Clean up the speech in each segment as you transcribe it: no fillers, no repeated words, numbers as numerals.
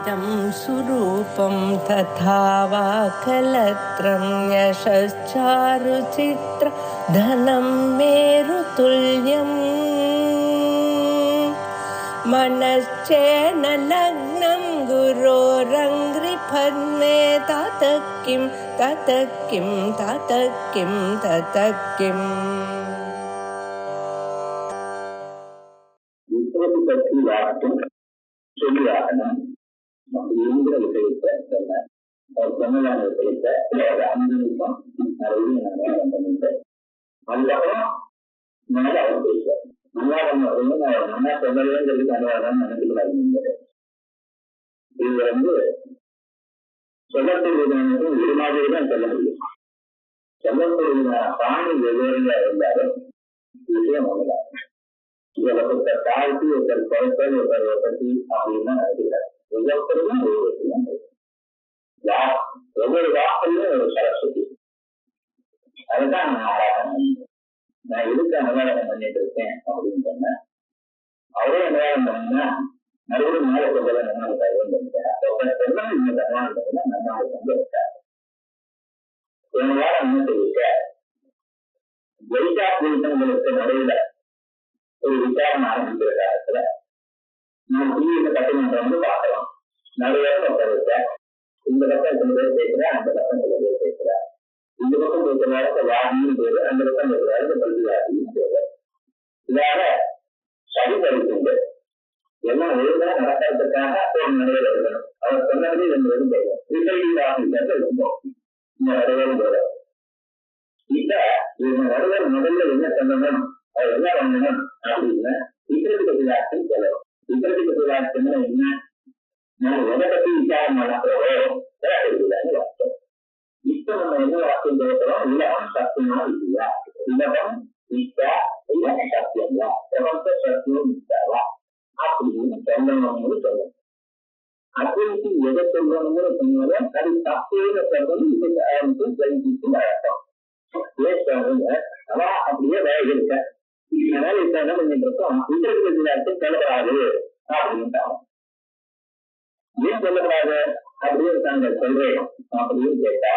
इदं सुरूपं तथा वा कलत्रं यशश्चारुचित्र धनं मेरुतुल्यम् मनश्चेन लग्नं गुरोरङ्घ्रिपद्मे ततः किं ततः किं ततः किं ततः किम् சொல்லியாகணும் அப்படிங்கிற விஷயத்தை சொன்ன அவர் சொன்னதான விஷயத்தை அஞ்சு நிமிஷம் நிறைய பண்ணிட்டு அதுக்கப்புறம் மேல அவர் பேசுவார். நல்லா நல்லா சொல்லலன்னு சொல்லி பண்ணுவாரான்னு நினைச்சுக்கூடாது. இது சொல்லக்கூடியது ஒரு மாதிரி தான் சொல்ல முடியும். சொல்லக்கூடிய பாணி வெவ்வேறையா இருந்தாலும் விஷயம் ஒண்ணுதான். இதில் ஒருத்தர் தாழ்த்தி ஒருத்தர் குறைத்தல் ஒருத்தர் பற்றி அப்படின்னு நினைக்கிறார். ஒவ்வொருத்தருக்கும் ஒரு விஷயம் ஒவ்வொரு வாக்கிலும் ஒரு சரஸ்வதி. அதுதான் நான் ஆராதனை பண்ணிட்டேன். நான் எதுக்கு அனுவாதம் பண்ணிட்டு இருக்கேன் அப்படின்னு சொன்னேன். அவரே அனுவாதம் பண்ணா மறுபடியும் மேல சொல்றதை நம்ம தருவம் பண்ணிட்டேன். சொன்னது இந்த தருவான் பண்ணா நம்ம வந்து இருக்காரு. எங்களால என்ன சொல்லிக்க ஜெயிதா புரிதங்களுக்கு நடுவில் ஒரு விசாரணை ஆரம்பிக்கிற காலத்துல நான் டிவியில பட்டிமன்றம் பார்க்கலாம். நிறைய பக்கம் இருக்கேன். இந்த பக்கம் சில பேர் பேசுறேன், அந்த பக்கம் சில பேர் பேசுறேன். இந்த பக்கம் பேசுற வாதியும் பேரு, அந்த பக்கம் பேசுறாரு பல்விவாதியும் பேரு. இதாக சரி படிக்குண்டு எல்லாம் ஒழுங்கா நடக்கிறதுக்காக ஒரு நடுவர் இருக்கணும். அவர் சொன்னதே ரெண்டு பேரும் பேரும் ரிசைடிங் ஆஃபீஸர் இருக்கும். இந்த நடுவரும் பேரும் இப்ப இவங்க நடுவர் முதல்ல என்ன பண்ணணும், அவர் என்ன பண்ணணும் அப்படின்னா விக்கிரதிக விழாக்கள் சொல்லணும். விக்கிரதிக விழாக்குன்னா என்ன, நம்ம எதை பத்தி விசாரம் பண்ண போறோம் வார்த்தை. இப்ப நம்ம என்ன வாக்கியம் பேசுறோம், இலகம் சத்தியமா இல்லையா, இலகம் வித்தா இல்ல சத்தியங்களா, பிரபஞ்ச சத்தியம் வித்தாவா அப்படின்னு சொல்லணும்னு சொல்லணும். அதுக்கு எதை சொல்லணும்னு சொன்னால அது தப்பேன சொல்லணும். இதுக்கு ஜெயிச்சு வழக்கம் பேசுறாங்க. அவா அப்படியே வேலை இருக்க இதனால இப்ப என்ன பண்ணிட்டு இருக்கோம், விக்கிரதிக விழாக்கு சொல்லப்படாது அப்படின்ட்டாங்க. ஏன் சொல்லப்படாது அப்படின்னு தாங்க சொல்றேன் அப்படின்னு கேட்டா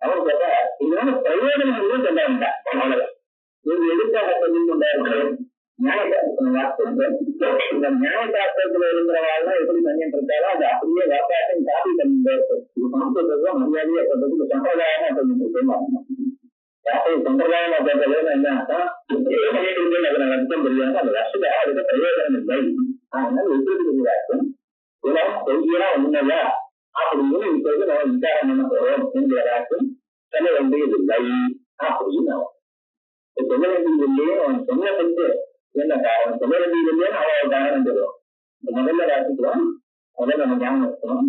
அவன் கேட்டா இதனால பிரயோஜனம் சொல்ல வேண்டாம். அவ்வளவுதான். நீங்க எதுக்காக சொல்லிக் கொண்டாரு நியாயசாஸ்திரம். இந்த நியாயசாஸ்திரத்துல இருக்கிறவாள் எப்படி பண்ணிட்டு இருக்காரோ அது அப்படியே வாக்காட்டம் காப்பி பண்ணிட்டு சமத்துவம் மரியாதையா சொல்றதுக்கு சம்பிரதாயமா சொல்லிட்டு இருக்கேன். சம்பிரதாயமா சொல்றது என்ன அதை நடத்தம் தெரியாம அந்த வருஷத்துக்காக அதுக்கு பிரயோஜனம் இல்லை. அதனால விக்கிரதிக இதெல்லாம் பொய்யா உண்மையா அப்படின்னு இப்போது நம்ம விசாரம் பண்ண போறோம் என்கிறாக்கும் சொல்ல வேண்டியதில்லை அப்படின்னு சொல்ல வேண்டியதில்லையே. அவன் சொன்னதுக்கு என்ன காரணம், சொல்ல வேண்டியதில்லையே அவன் காரணம் சொல்லுவோம். முதல்ல வாசிக்கிறோம், முதல்ல நம்ம ஞாபகம் இருக்கணும்.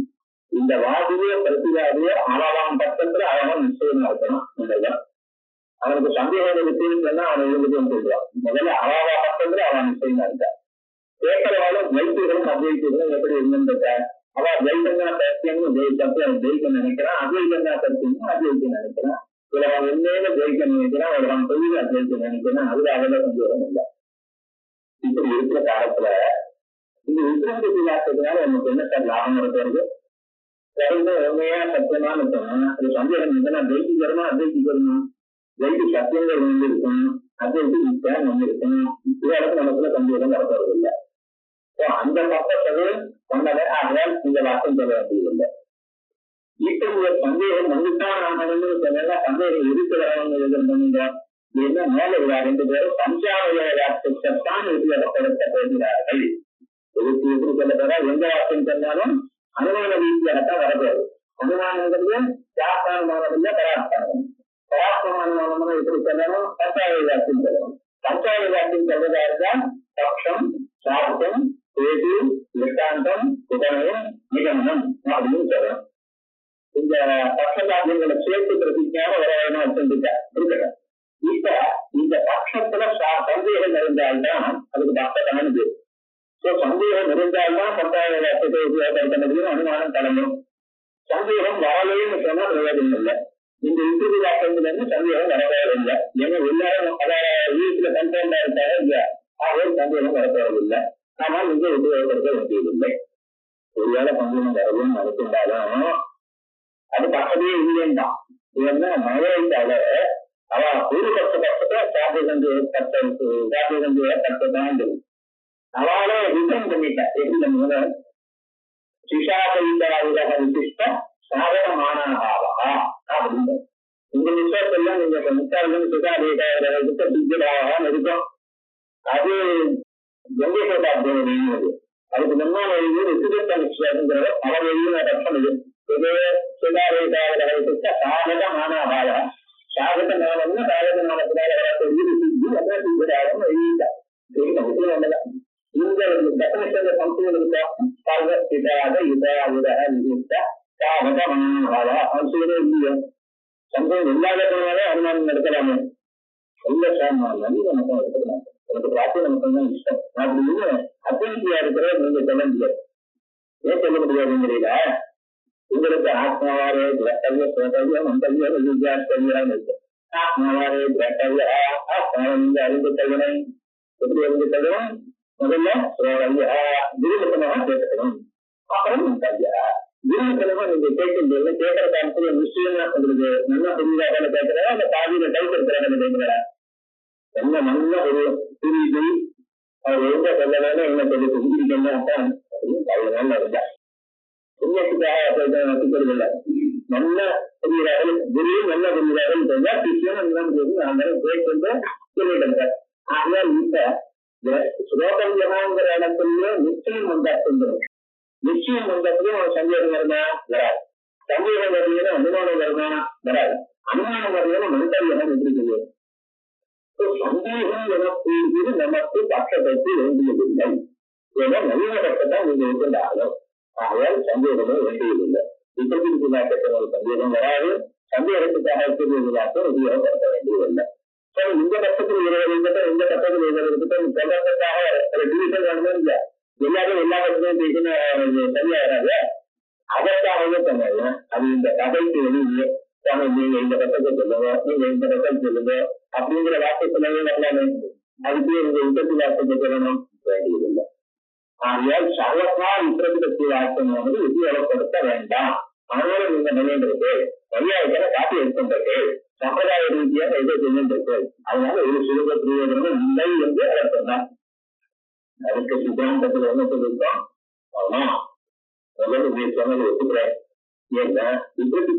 இந்த வாதிய பிரதிவாதிய அளவான் பக்கத்துல அவன் நிச்சயமா இருக்கணும். இல்லைதான் அவனுக்கு சந்தேகம் இருக்குன்னு சொன்னா அவன் எழுதுன்னு சொல்லுவான். முதல்ல அளவா பக்கத்துல அவன் நிச்சயமா இருக்கான். கேட்கிறவாலும் வைத்தியர்களும் அத்வைத்தியர்களும் எப்படி இருந்திருக்க, அவன் வைத்தங்கா சத்தியம்னு ஜெயிக்க நினைக்கிறான், அத்வைத்தங்கா சத்தியம்னு அத்வைக்க நினைக்கிறான். இதுல அவன் உண்மையில ஜெயிக்க நினைக்கிறான், அவன் தொழில அத்வைக்க நினைக்கிறான். அதுல அவளை சந்தேகம் இல்லை. இப்படி இருக்கிற காலத்துல இந்த விக்கிரதிக விழாக்கிறதுனால நமக்கு என்ன சார் லாபம் இருக்கிறது? உண்மையா சத்தியமான சொன்னா அது சந்தேகம் இருந்ததுன்னா ஜெயிக்கிறோமா அத்வைக்கிறோமா, ஜெயிக்கு சத்தியங்கள் வந்து இருக்கணும், அத்வைக்கு நிச்சயம் வந்து இருக்கணும். இதற்கு நமக்குள்ள சந்தேகம் வரப்போறது இல்லை. அந்த பக்கத்தது சொன்னதை ஆகையால் இந்த வாக்கம் சொல்ல வேண்டியதில்லை. இப்படி ஒரு சந்தேகம் வந்துதான் நான் சொன்னா சந்தேகம் இருக்கு வரவங்க எதிர்ப்பு என்ன மேல ரெண்டு பேரும் பஞ்சாவதான் வித்தியாசப்படுத்த போகிறார்கள். எதுக்கு எப்படி சொல்ல போறா, எந்த வாக்கம் சொன்னாலும் அனுமான ரீதியாகத்தான் வரப்போகுது. அனுமானங்கிறது சாஸ்திரமானதில்லை, பராஸ்தானம். பராஸ்தமானமான எப்படி சொல்லணும், பஞ்சாவத வாக்கியம் சொல்லணும். பஞ்சாவத வாக்கியம் சொல்றதா இருந்தா பக்ஷம் சாஸ்திரம் பேது விட்டாந்தம் உதயம் நிகமனம் அப்படின்னு சொல்லணும். இந்த பட்சதாபியங்களை சேர்த்து பிரதிக்காம வரவேணும் இருக்கட்டும். இப்ப இந்த பட்சத்துல சந்தேகம் இருந்தால்தான் அதுக்கு பக்ததான பேர். சந்தேகம் இருந்தால்தான் பஞ்சாயத்து வாக்கியத்தை உபயோகப்படுத்த முடியும், அனுமானம் தலைமும். சந்தேகம் வரலைன்னு சொன்னா பிரயோஜனம் இல்லை. இந்த விக்கிரதிக வாக்கியத்துல இருந்து சந்தேகம் வரவே இல்லை. ஏன்னா எல்லாரும் வீட்டுல கன்ஃபர்ம்டா இருக்காங்க இல்லையா, ஆகவே சந்தேகம் வரப்போறதில்லை. ஆனால் இங்கே உபயோகப்படுத்த வேண்டியதில்லை. ஒருவேளை பங்குன்னு வரவும் நினைக்கின்றாலும் அது பக்கத்தையே இல்லைன்றான். ஏன்னா மழையிட்டால அவ ஒரு பட்சத்தை சாப்பிட்டு தான் அவளே ரிசைன் பண்ணிட்டா. எப்படி பண்ணுவ சிஷாபைந்தாவிட விசிஷ்ட சாதகமானவா அப்படின்னு இந்த விஷயத்தெல்லாம் நீங்க முக்காலும் சிஷாபைதாவிட இருக்கும். அது கங்கேகோட்டா அப்படிங்கிறது அதுக்கு முன்னாள் வழியில் ரிசுகத்தாங்கிறத பல வழியும் அர்த்தம் இது. சிஷாபைதாவிட விசிஷ்ட சாதகமானவாள சாதகமானம்னா சாதகமானத்தினால சித்திராகவும் எழுதிட்டா. சரி நமக்கு வந்ததா இந்த டெஃபினிஷன் ஃபங்க்ஷன் இருக்கா பாருங்க. இதாக இதாக விசிஷ்ட சாதகமானவாள ஃபங்க்ஷனே இல்லையோ சந்தேகம் இல்லாததுனாலே அனுமானம் நடத்தலாமே. நல்ல சாமான் நமக்கு எடுத்துக்கலாம். எனக்கு பிரார்த்தி நமக்கு தான் இஷ்டம் அப்படின்னு அத்தியா இருக்கிற நீங்க சொல்ல முடியாது. ஏன் சொல்ல முடியாதுங்கிறீங்களா? உங்களுக்கு ஆத்மாவாரே திரட்டவிய சுரட்டவிய மந்தவிய விஜயாஸ்தவியம் இருக்கு. ஆத்மாவாரே திரட்டவிய ஆத்மாவின் அறிந்து கல்வனை எப்படி அறிந்து கல்வன் முதல்ல சுரவிய குருமுகமாக கேட்கணும். அப்புறம் மந்தவியா குருமுகமாக நீங்க கேட்கின்றது கேட்கிற காலத்துல நிச்சயமா சொல்றது நல்லா புரியாத கேட்கிறா அந்த பாதியில கை கொடுக்கிறாங்க கேட்கிறா என்ன நல்லா ஒரு புரியுது. அவர் எங்க சொல்லலாம்னு என்ன சொல்லி புரிஞ்சிருக்கேன் அப்படின்னு கவலைதான் இருந்தா புரியத்துக்காக நல்ல புரிகிறார்கள் குருவும் நல்ல புரிகிறார்கள் சொன்னா கிருஷ்ணன் நாங்கள் கேட்டு சொல்லிடுங்க. ஆனால் இப்ப சுரோகங்கிற இடத்துல நிச்சயம் வந்தாச்சுங்கிறோம். நிச்சயம் வந்தப்பயும் அவன் சந்தேகம் வருமா வராது. சந்தேகம் வருதுன்னா அனுமானம் வருமா வராது. அனுமானம் வருதுன்னா மந்தவியம் எப்படி சொல்லுவோம். சந்தேகம் எனக்கூடியது நமக்கு பக்கத்துக்கு வேண்டியதில்லை. ஏன்னா நவீன பக்கத்தான் நீங்க இருக்கின்றாலும் ஆகையால் சந்தேகமே வேண்டியதில்லை. இப்படி சந்தேகம் வராது. சந்தேகத்துக்காக இருக்கிறதுக்காக உபயோகப்படுத்த வேண்டியதில்லை. இந்த பக்கத்தில் இருபது இந்த பக்கத்தில் இருபது சொல்றதுக்காக டிவிஷன் வேணும் இல்ல எல்லாரும் எல்லா பக்கத்தையும் பேசினா சரியா வராது. அதற்காகவே சொன்னாங்க. அது இந்த கதைக்கு வெளியே நீங்க இந்த பக்கத்தை சொல்லுங்க நீங்க இந்த பக்கம் சொல்லுங்க அப்படிங்கிற வார்த்தை சொல்லவே வரலாமே. அதுக்கு இந்த விபத்து வார்த்தை சொல்லணும் வேண்டியதில்லை. ஆகையால் சர்வசா விபத்து வார்த்தையானது உபயோகப்படுத்த வேண்டாம். ஆனாலும் நீங்க நினைந்திருக்கு மரியாதைக்கான காப்பி எடுக்கின்றது சம்பிரதாய ரீதியாக எதை செய்கின்றது. அதனால ஒரு சுலப பிரயோஜனம் இல்லை என்று அவர் சொன்னார். அதுக்கு சித்தாந்தத்தில் என்ன சொல்லியிருக்கோம் ஆனா முதல்ல சொன்னது ஒத்துக்கிறேன். ஏன்னா விபத்து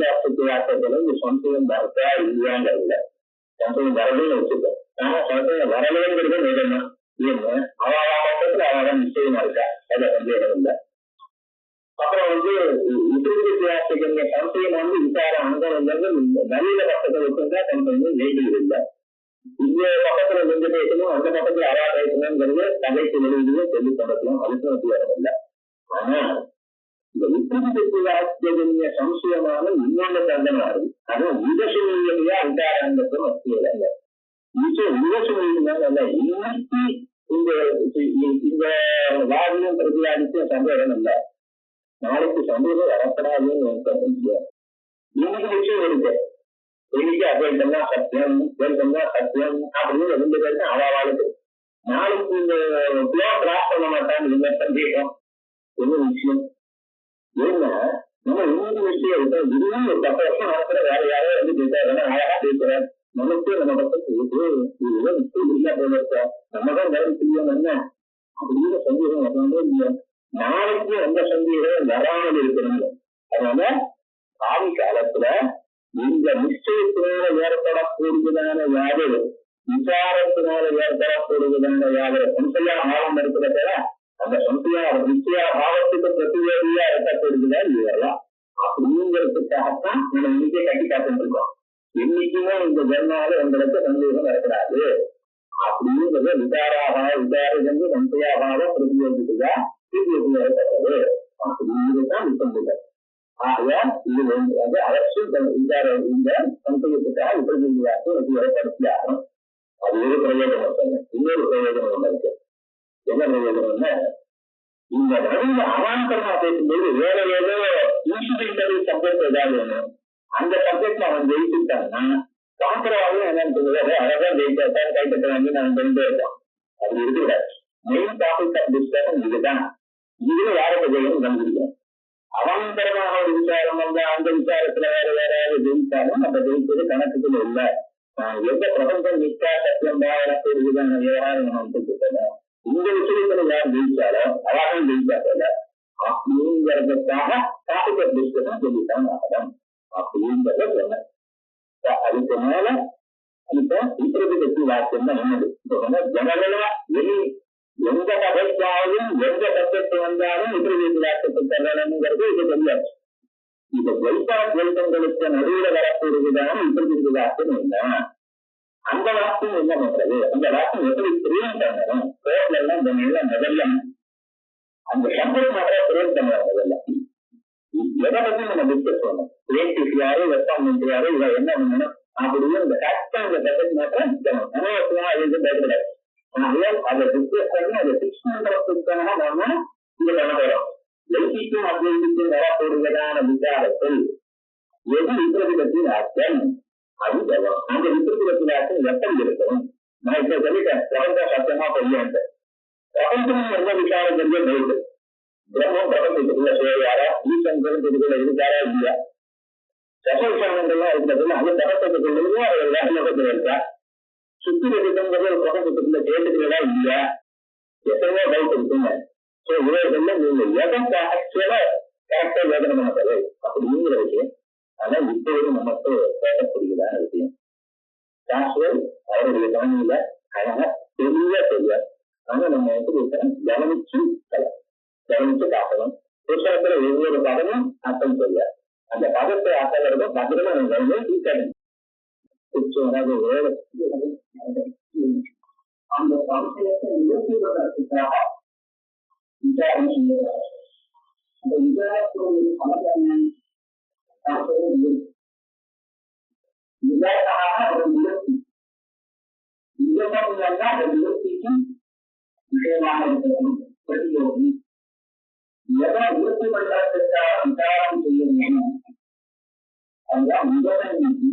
வார்த்தைகளை இந்த சம்சயம் வரத்தா இல்லையாங்கிறதுல சம்சயம் வரவே வச்சுக்கோம். ஆனா சம்சயம் வரலைங்கிறது நிஜம்தான். ஏன்னா அவத்துல அவன் நிச்சயமா இருக்கா அதை சந்தேகம் இல்லை. அப்புறம் விபத்து சம்சயம் விசாரம் அங்கம் நவீன பக்கத்தை வச்சிருந்தா சம்சயம் வேண்டியதில்லை. இந்த பக்கத்துல நின்று பேசணும் அந்த பக்கத்துல அவா பேசணுங்கிறது தகைக்கு வெளியிலேயே சொல்லி கொண்டதும் அதுக்கும் வித்தியாசம் இல்லை. ஆனா இந்த விபத்து சம்சயமான இன்னொன்று தந்தனாரு அதுவும் விதசுமையா விசாரங்கத்தும் வசதியில்லை. விதசுமையினால இன்னைக்கு இந்த வாதியும் பிரதிவாதிக்கும் சந்தேகம் இல்லை. நாளைக்கு சந்தேகம் வரப்படாதுன்னு முடியாது. இன்னைக்கு விஷயம் இருக்கு. இன்னைக்கு அத்வைத்தம்னா சத்தியம் துவைத்தம்னா சத்தியம் அப்படின்னு ரெண்டு பேருக்கும் அவாவாளுக்கு. நாளைக்கு இந்த கிராஸ் பண்ண மாட்டான்னு என்ன சந்தேகம் என்ன விஷயம். ஏன்னா நம்ம இன்னொரு விஷயம் இதுவும் ஒரு 10 வருஷம் நடக்கிற வேற யாரோ பேசுறாரு அழகா பேசுறாரு நமக்கு நம்ம பக்கத்து இல்ல போல இருக்கா நம்மதான் வேலை செய்யணும் என்ன அப்படிங்கிற சந்தேகம் வரவே இல்லையா. நாளைக்கு அந்த சந்தேகம் வராமல் இருக்கணும். அதனால ஆதி காலத்துல இந்த நிச்சயத்தினால ஏற்படக்கூடியதான யாதொரு விசாரத்தினால ஏற்படக்கூடியதான யாதொரு சம்சையா பாவம் இருக்கிறத அந்த சம்சையா நிச்சய பாவத்துக்கு பிரதிவேதியா இருக்கக்கூடியதா இது வரலாம். அப்படிங்கிறதுக்காகத்தான் நம்ம இன்னைக்கே கட்டி காத்துட்டு இருக்கோம். என்னைக்குமே இந்த ஜென்மால உங்களுக்கு சந்தேகம் வரக்கூடாது அப்படிங்கிறத விசாரஞ்சு சம்சையாபாவ பிரதிவேதியா பிரதிவேதியாகப்பட்டது அப்படிங்கிறதுதான் விசம்புகள். ஆகையா இது வேண்டியது அவசியம் இந்த சந்தேகத்துக்காக விபரீதியாக ஏற்படுத்தியாகும். அது ஒரு பிரயோஜனம் சொன்ன. இன்னொரு பிரயோஜனம் ஒண்ணு இருக்கு. என்ன பிரயோஜனம்னா இந்த நடுவில் அவாந்தரமா பேசும்போது வேற ஏதோ இன்சிடென்டல் சப்ஜெக்ட் ஏதாவது வேணும். அந்த சப்ஜெக்ட்ல அவன் ஜெயிச்சுட்டான்னா சாந்திரவாதம் என்னன்னு சொல்லுவாரு அழகா ஜெயிச்சாத்தான் கைப்பற்ற வாங்கி நான் கொண்டு இருக்கோம். அப்படி இருக்கக்கூடாது. மெயின் டாபிக் ஆஃப் டிஸ்கஷன் இதுதான். இதுல யாருக்கு ஜெயம் கண்டுபிடிக்கிறோம். அவந்தரமான ஒரு விசாரம் வந்து அந்த விசாரத்துல வேற வேற ஜெயித்தாலும் அந்த ஜெயிச்சது கணக்குல இல்லை. எந்த பிரபஞ்சம் நிற்கா சத்தியம் விவகாரம் நம்ம விட்டுட்டோம். இந்த விஷயத்துல யார் ஜெயிச்சாலோ அவாரும் ஜெயிச்சாக்கல அப்படிங்கிறதுக்காக காப்பிக்கல் டிஸ்கஷன் சொல்லித்தான் ஆகணும் அப்படிங்கிறத சொன்னேன். அதுக்கு மேல இப்ப விபரீத வாக்கியம் தான் என்னது ஜெனரலா எந்த கதைக்காகவும் எந்த சப்ஜெக்ட் வந்தாலும் விபரீத வாக்கியத்தை தரணுங்கிறது இது தெரியாது. இந்த ஜெயிப்பா ஜெயித்தங்களுக்கு நடுவில் வரக்கூடியதான விபரீத வாக்கியம் இல்லை. அந்த வாக்கியம் என்ன பண்றது, அந்த வாக்கியம் எப்படி கிரியேட் பண்ணணும், கோர்ட்ல எல்லாம் இந்த நிலை முதல்ல அந்த சப்ஜெக்ட் மேட்டரை கிரியேட் பண்ணுவாங்க. முதல்ல எதை பத்தி நம்ம டிஸ்கஸ் பண்ணணும், கிரியேட்டிவ் யாரு ரெஸ்பான்மெண்ட் யாரு இதை என்ன பண்ணணும் அப்படின்னு இந்த கரெக்டா இந்த சப்ஜெக்ட் மேட்டரை அனைவருக்கும் அது பயப்படாது. அதை டிஸ்கஸ் பண்ணி அதை ஃபிக்ஸ் பண்றதுக்காக நாம இங்க பண்ண போறோம். லௌகிக்கும் அத்வைதிக்கும் வரக்கூடியதான விசாரத்தில் எது விபரீதத்தின் அர்த்தம் அது ஜபம். அந்த விபரீதத்தின் அர்த்தம் எப்படி இருக்கணும். நான் இப்ப சொல்லிட்டேன் பிரபஞ்சம் சத்தமா பொய்யான்ட்டு. பிரபஞ்சம் எந்த விசாரம் தெரிஞ்ச போயிட்டு பிரம்மம் பிரபஞ்சத்துக்குள்ள சேவையாரா ஈசன் பிரபஞ்சத்துக்குள்ள இருக்காரா இல்லையா, சசவிசாரங்கள்லாம் இருக்கிறதுல அது பிரபஞ்சத்துக்குள்ளே அவர் வேகத்தில் இருக்கா, சுத்தி இருக்கிறது பிரபஞ்சத்துக்குள்ள கேட்டுக்கிறதா இல்லையா, எத்தனையோ டவுட் இருக்குங்க. ஸோ இவர்கள்ல நீங்க எதை ஆக்சுவலா கரெக்டா வேதனை பண்ணது அப்படிங்கிற விஷயம். ஆனா இப்போது நமக்கு பேசக்கூடியதான விஷயம் சாஸ்திரம் அவருடைய தலைமையில அழகா தெளிவா தெரியாது. ஆனா நம்ம கவனிச்சு காட்டணும். புத்தகத்துல ஒவ்வொரு பதமும் அர்த்தம் சொல்ல அந்த பதத்தை அர்த்தம் பத்திரமா நம்ம தீக்கணும். அந்த சம்சயத்தை நிறுத்துவதற்காக விசாரணை செய்யறாங்க. அந்த விசாரத்துடைய பலன் இதற்காக ஒரு நிறுத்தி இதற்காக அந்த நிறுத்திக்கும் விஷயமாக இருக்கிறது. பிரதியோகி எதை நிறுத்தி பண்றதுக்காக விசாரம் செய்ய வேண்டும் அதுதான் விசாரத்தினால்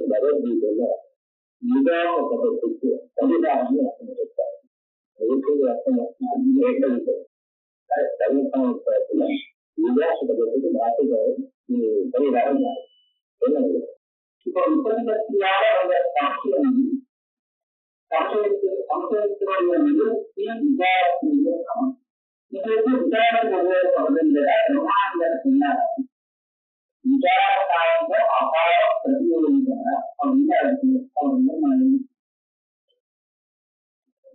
பகவத்கீதையில நிதான பதத்துக்கு அதிகாரமே அர்த்தம் இருக்காரு. விவாசத்துக்கு வார்த்தைகள் பரிகாரம் என்ன இப்போ விபரீதத்தினால அந்த சாட்சியம் சம்சயத்தினுடைய நிறுத்தி விசாரத்தினுடைய சமம். இதுக்கு விசாரம் ஒவ்வொரு பகுதியில பிரமாணங்கள் சொன்னார். விசாரத்தாங்க அபாய பிரதியோகிக்கிறார் அப்படின்னு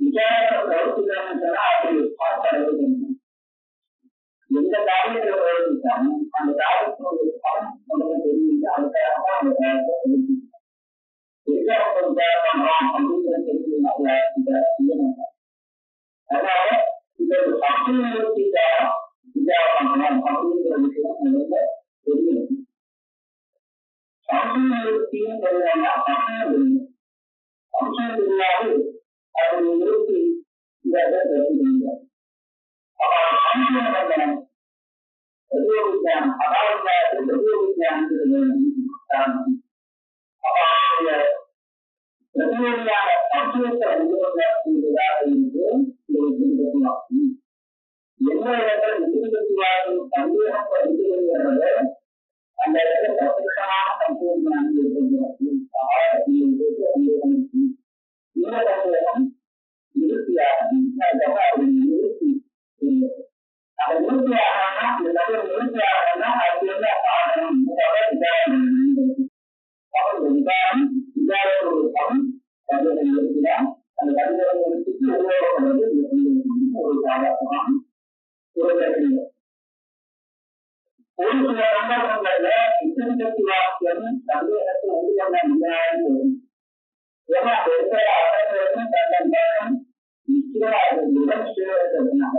விசாரம் கருத்துக்கான அப்படி பார்த்து எந்த காரியத்தில் பிரயோகித்தாலும் அந்த காரியத்தினுடைய பலம் நமக்கு தெரிவித்து அதுக்காக அந்த காரியத்தை பண்றோம் அப்படிங்கிற தெரிவிக்க. அதனால இந்த சமூகத்திற்காக விசாரம் பண்ணலாம் அப்படிங்கிற விஷயம் நமக்கு தெரியும். சமூகத்தின் சமூகம் இல்லாது அதை நிறுத்தி இதை தெரிவிக்கிறார். என்ன இடத்துல விபரீதத்திவாதம் சந்தேகம் படிக்கிறது அந்த இடத்துல பிரத்யட்சமான சந்தேகம் நிறுத்தியாகும். நிறுத்தி அதை நிறுத்தி ஆகணும்னா இந்த தகவல் நிறுத்தி ஆகணும்னா அது வந்து காரணம் விசாரம் விசாரத்தோடு பணம் கவிதை நிறுத்தினால் அந்த கவிதை நிறுத்திக்கு உருவாக்கப்படுவது ஒரு சாதாரணமான ஒரு கட்டிடம். ஒரு சில சந்தர்ப்பங்கள்ல விபரீத வாக்கியம் சந்தேகத்தை உருவாக்க முடியாது. ஏன்னா இருக்கிற அர்த்தங்களுக்கும் தன்னை நிச்சயமாக விமர்சனத்தினால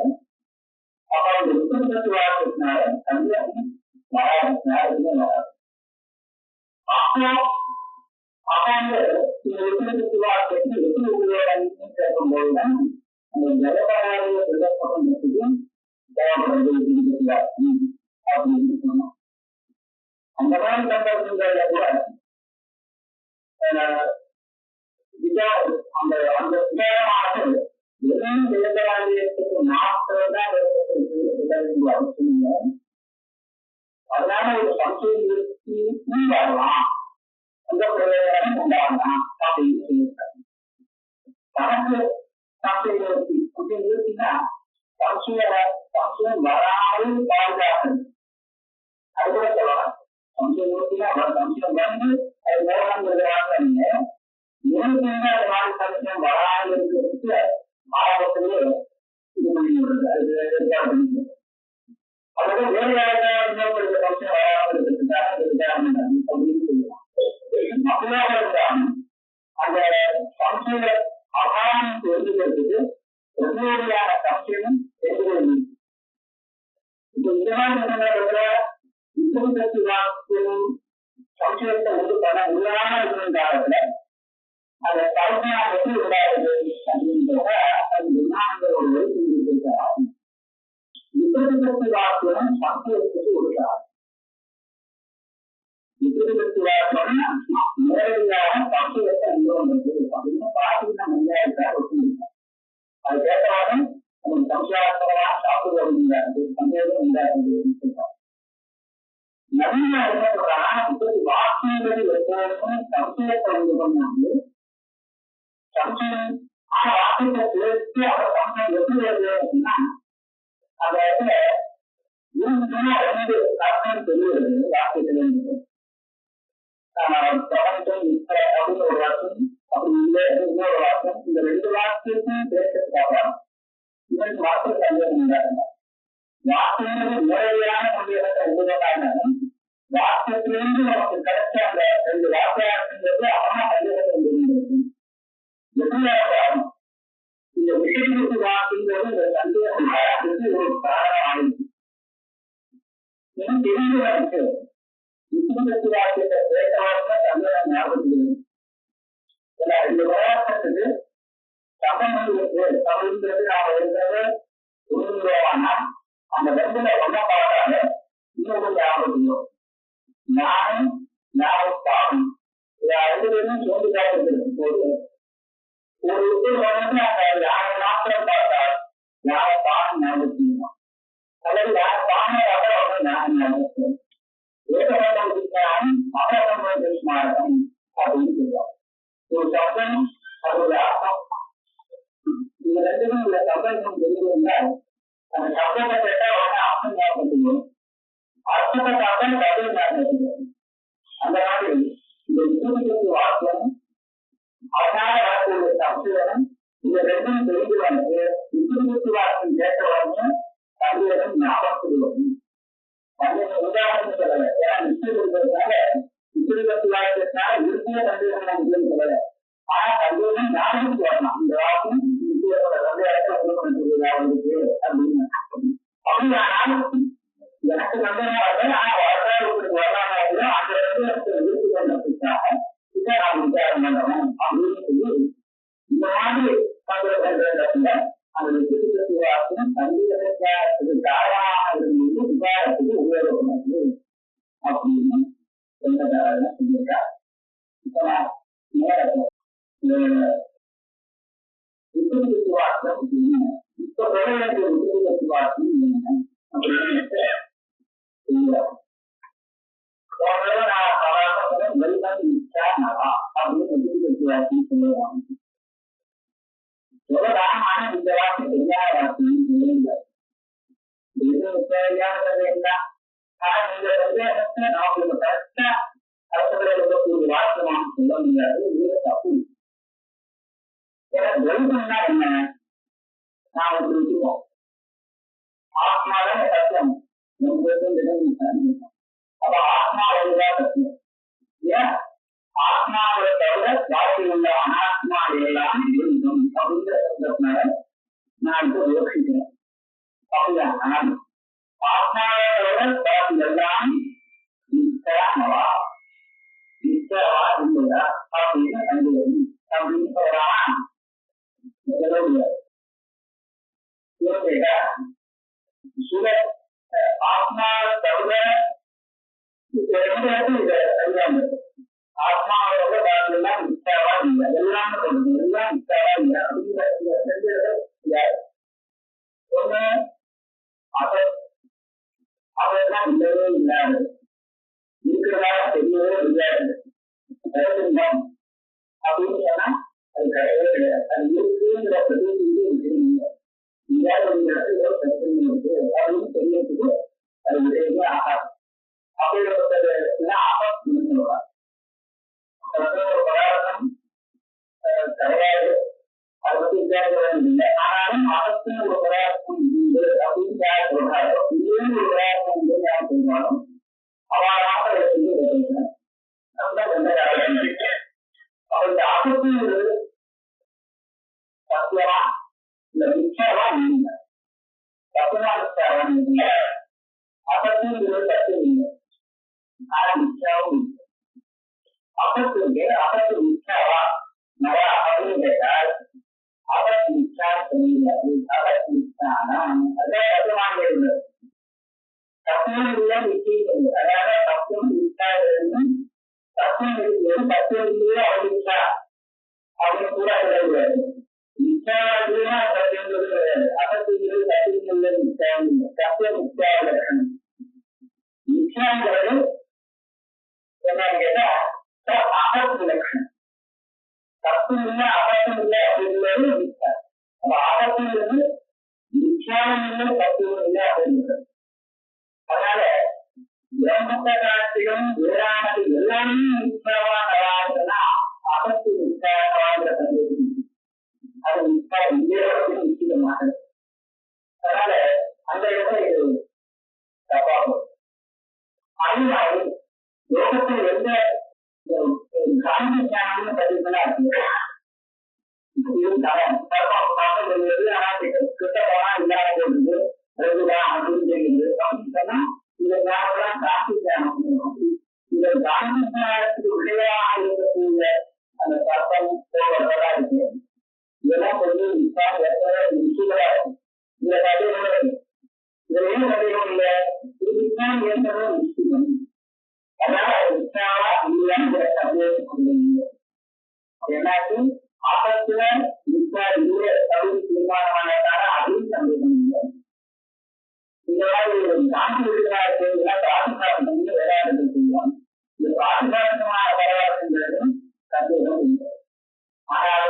அவன் விபரீத வாக்கியத்தினால சந்தேகம் வராது வராது. அப்போ இந்த விபரீத வாக்கியத்தை எப்படி உருவாக்கி கேட்கும்போதுதான் அந்த ஜலபாரிய விளக்கப்பட்டதுக்கும் தேவைப்படுறது அப்படின்னு சொன்னோம். அந்த மாதிரி சந்தர்ப்பங்கள்ல கூட அந்த விசாரமானது எந்த ஒரு சம்சயம் வரலாம், அந்த பிரயோஜனம் உண்டாகலாம் அப்படின்னு சொல்லியிருக்காங்க. தனக்கு சம்சய நிவர்த்தி அப்படின்னு நிறுத்தினா சம்சயம் வராமல் பாதுகாக்கிறது. அது கூட சொல்லலாம். சம்சயம் நிவர்த்தினா சம்சயம் வந்து அது மூலங்கிறதுனால நிவர்த்தினா அது மாதிரி சம்சயம் வராமல் இருக்கிறதுக்கு ஆரம்பத்திலேயே இது பண்ணி விடுறது. அது அதாவது வேறு இன்னொரு சம்சயம் வராமல் இருக்கிறதுக்காக அப்படின்னு சொல்லலாம். அப்படியாக இருந்தாலும் அந்த சம்சய அகாரம் தெரிஞ்சுக்கிறதுக்கு வெவ்வேறையான சம்சயம் தெரிந்து இப்ப இதெல்லாம் சம்சயத்தை உண்டு பண்ண உள்ளான காலத்துல அந்த கல்பனா எப்படி உண்டாகுது அப்படின்றத அது விஞ்ஞானங்கிற ஒரு எழுத்து ஆகும். விபத்து வாக்கியம் சம்சயத்துக்கு உண்டாகும். விபத்து வாக்கியம் நேரடியாக சம்சயத்தை உருவானது அப்படின்னு பாத்தீங்கன்னா மரியாதைக்காக ஒத்துழைப்பாங்க. அது கேட்டவாறு நமக்கு சம்சாரத்தவரா சாப்பிடுவது உண்டாது, சந்தேகம் உண்டாது சொல்றாங்க. நவீன என்ன சொல்றாங்கன்னா இப்படி வாக்கியங்கள் எப்போதுமே சம்சயத்தை உண்டு பண்ணாங்க. சம்சயம் ஆனா வாக்கியத்தை சேர்த்து அந்த சம்சயம் எப்படி வருது அப்படின்னா அந்த இடத்துல ரெண்டு கற்பனை தெரியுது வாக்கியத்துல இருந்து. பிரபஞ்சம் அப்படின்னு ஒரு வாக்கியம், அப்படி இல்லை இன்னொரு வாக்கியம், இந்த ரெண்டு வாக்கியத்தையும் பேசுறதுக்காக இதற்கு மாற்றம் சந்தேகம் உண்டாங்க. வாக்கியங்கள் நேரடியான சந்தேகத்தை உண்டுகட்டாலும் வாக்கியத்திலிருந்து நமக்கு கிடைச்ச அந்த ரெண்டு வாக்கியாங்கிறது அவனா சந்தேகத்தை உண்டு. எப்படியாவது இந்த விஷயத்துக்கு வாக்குங்கிறது இந்த சந்தேகம் ஒரு காரணம் ஆயிடுச்சு. இன்னும் தெரிஞ்சு விசுவத்து வாக்கியத்தை கேட்டவாறு சந்தேகம் ஞாபகம். இந்த விளையாட்டுக்கு தமிழ்ங்கிறது நாம இருக்கிறது உண்மையான அந்த ரெண்டுல என்ன பார்த்தாங்க இன்னொரு ஞாபகம். ஞானம் ஞாபகம் பாவம் ரெண்டு பேரும் சொல்லி காட்டுறது போது ஒரு விஷயம் வந்து அந்த யாரை மாத்திரம் பார்த்தால் யார பாவம் ஞாபகம் அல்லது யார பாவம் பார்த்தா ஞானம் ஞாபகம் ஏகமனம் மகரம் அப்படின்னு சொல்லுவாங்க. ஒரு சப்தம் அதோட அர்த்தம் இந்த ரெண்டுக்கும் உள்ள சப்தம் தெரிஞ்சிருந்தால் அந்த சப்தத்தை கேட்டா வந்து அர்த்தம் ஞாபகம் செய்யும், அர்த்தத்தை பார்த்தா பதில் ஞாபகம் செய்யும். அந்த மாதிரி இந்த விசுவத்துக்கு வாக்கியம் அதனால வரக்கூடிய சம்சயம் இந்த ரெண்டும் தெரிந்து வந்து விசுவத்துக்கு வாக்கியம் கேட்டவங்க சந்தேகம் ஞாபகம் செய்வது. உதாரணம் சொல்லல, ஏன்னா நிச்சயம் இருக்கிறதுனால விசுவத்து வாக்கியத்தினால இருக்கைய சந்தேகம் இல்லைன்னு சொல்லல. ஆனா சந்தேகம் ஞாபகத்துக்கு வரலாம். இந்த வாக்கியம் நிச்சயத்தோட சந்தேகத்தை இருக்கு அப்படின்னு. அப்படியானால் எனக்கு சந்தேகம் வருது, ஆனா வரலாறு வரலாறு அந்த சந்தேகத்தை இருக்கு கொண்டதுக்காக இதை நான் விசாரம் பண்ணணும் அப்படின்னு சொல்லி இந்த மாதிரி சந்தேகம் அந்த விசுவத்து வாக்கியம் சந்தேகத்துக்கு காரணமாக இருந்து விசாரத்துக்கு உபயோகப்படுது அப்படின்னு சொல்லியிருக்காரு. விசுவத்து வாக்கியம் இப்ப வேலைக்கு விசுவத்து வாக்கியம் என்ன அப்படின்னு சொல்லுவாங்க. ஆனா இந்த வாக்கியம் தெரியாத வாக்கியம் சொல்லுங்க. தேவையானது என்ன? ஆனா இந்த சந்தேகத்தை நான் உங்களுக்கு கரெக்டா அரசுடைய வாக்கியமாக சொல்ல முடியாது. இது தப்பு. வெளிச்சம்னா என்ன? நான் ஒரு வச்சுக்கோம் ஆத்மாதான் சத்தியம். அப்ப ஆத்மா ஒன்றுதான் சத்தியம். ஏன் ஆத்மாவை தவிர பாக்கி உள்ள அனாத்மா எல்லாம் இருக்கும் அப்படிங்கிற சந்தத்தினால நான் இப்ப யோசிக்கிறேன். அப்படிதான் ஆத்மாவை தவிர பாக்கி எல்லாம் நிச்சயமாவா நிச்சயமா இல்லையா அப்படின்னு சந்தேகம் அப்படின்னு சொல்றான். ஆத்மா தவிர ஆத்மாவோட எல்லாம் நிச்சயமா இல்லை, எல்லாம் சொல்றது எல்லாம் நிச்சயமா இல்லை அப்படிங்கிற ஒண்ணு அதெல்லாம் இல்லவே இல்லாது அவங்களால தெரியவே முடியாது. அப்படின்னு சொன்னா அது கிடையவே கிடையாது. அது இருக்குங்கிற பிரதிநிதிக்கு தெரியல. இந்தியாவில் ஒரு இடத்துல ஒரு பிரச்சனை இருக்கு அப்படின்னு தெரியறதுக்கு அது உதவியே ஆகாது. அப்படிப்பட்டது ஆபத்து சொல்றாங்க. ஒரு பதார்த்தம் கிடையாது, அதை பத்தி விசாரிக்க இல்லை. ஆனாலும் ஆபத்துன்னு ஒரு பதார்த்தம் உண்டு அப்படின்னு யார் சொல்றாரோ, இதே ஒரு பதார்த்தம் உண்டு யார் சொல்றாலும் அவாறாக அதை சொல்லி வருகிறேன். அதுதான் எந்த காரணம். அப்ப இந்த ஆபத்துங்கிறது சத்தியமா இல்ல மிச்சமா இல்லை. சத்தியமா மிச்சாவும் இல்லை, அபத்துங்கிறது சத்தியம் இல்லை. ஆனா மிச்சாவும் இல்லை. அபத்து மிச்சாவா நவா அப்படின்னு கேட்டால் அபத்து மிச்சா தெரியாது. அபத்து மிச்சானா அதான் சத்தியமாக இருந்தது. சத்தியம் இல்லை, நிச்சயம் இல்லை. அதாவது சத்தியம் மிச்சா இருந்தும் சத்தியம் இருக்கிறது, சத்தியம் இல்லையே அவனுச்சா அப்படின்னு கூட கிடையாது. மிச்சாவதுன்னா சத்தியங்கிறது கிடையாது. அபத்துங்கிறது சத்தியம் இல்லை, மிச்சாவும் இல்லை. சத்தியம் மிச்சா இலக்கணம். மிச்சாங்கிறது என்னன்னு கேட்டா அபத்து இலக்கணம். தப்பு இல்லை, அபத்தம் இல்லை அப்படிங்கிறது மிச்சா. அப்ப ஆபத்துங்கிறது மிச்சாவும் இல்லை, சத்தியமும் இல்லை அப்படிங்கிறது. அதனால பிரம்மத்தை காட்டிலும் வேறானது எல்லாமே மிச்சாவானா ஆபத்து மிச்சாவாங்கிற சந்தேகம் அது மிச்சா இல்லையே அப்படின்னு நிச்சய மாட்டேன். அதனால அந்த இடத்துல இது தப்பாகும். அதே மாதிரி லோகத்தில் எந்த காந்தி ஞானம்னு பதிவுகளா இருக்கு. கிட்ட போனா இல்லாத போடுது அப்படின்னு தெரியுது. அப்படின்னு சொன்னா இந்த ஞானம்லாம் காந்தி ஞானம். இந்த காந்தி ஞானத்துக்கு விளைவாக இருக்கக்கூடிய அந்த சட்டம் போடுறதா இருக்கு. இதெல்லாம் கொஞ்சம் நிச்சயமா இருக்கும். இந்த கதையோட இதுல என்ன கதையும் இல்லை, இது விஞ்ஞானம் ஏற்படும் நிச்சயம். அதனால மிச்சாவா இல்லையாங்கிற சந்தேகம் கொள்ளுங்க. எல்லாத்து ஆபத்துல மிச்சா இல்லை அப்படின்னு தீர்மானமானதால அதையும் சந்தேகம் இல்லை. இந்த மாதிரி காந்தி விடுதலாக பாதுகாப்பு விளையாடுறது செய்யலாம். இந்த பாதுகாப்புமான வரலாறுங்கிறதும் சந்தேகம் இல்லை. ஆனால்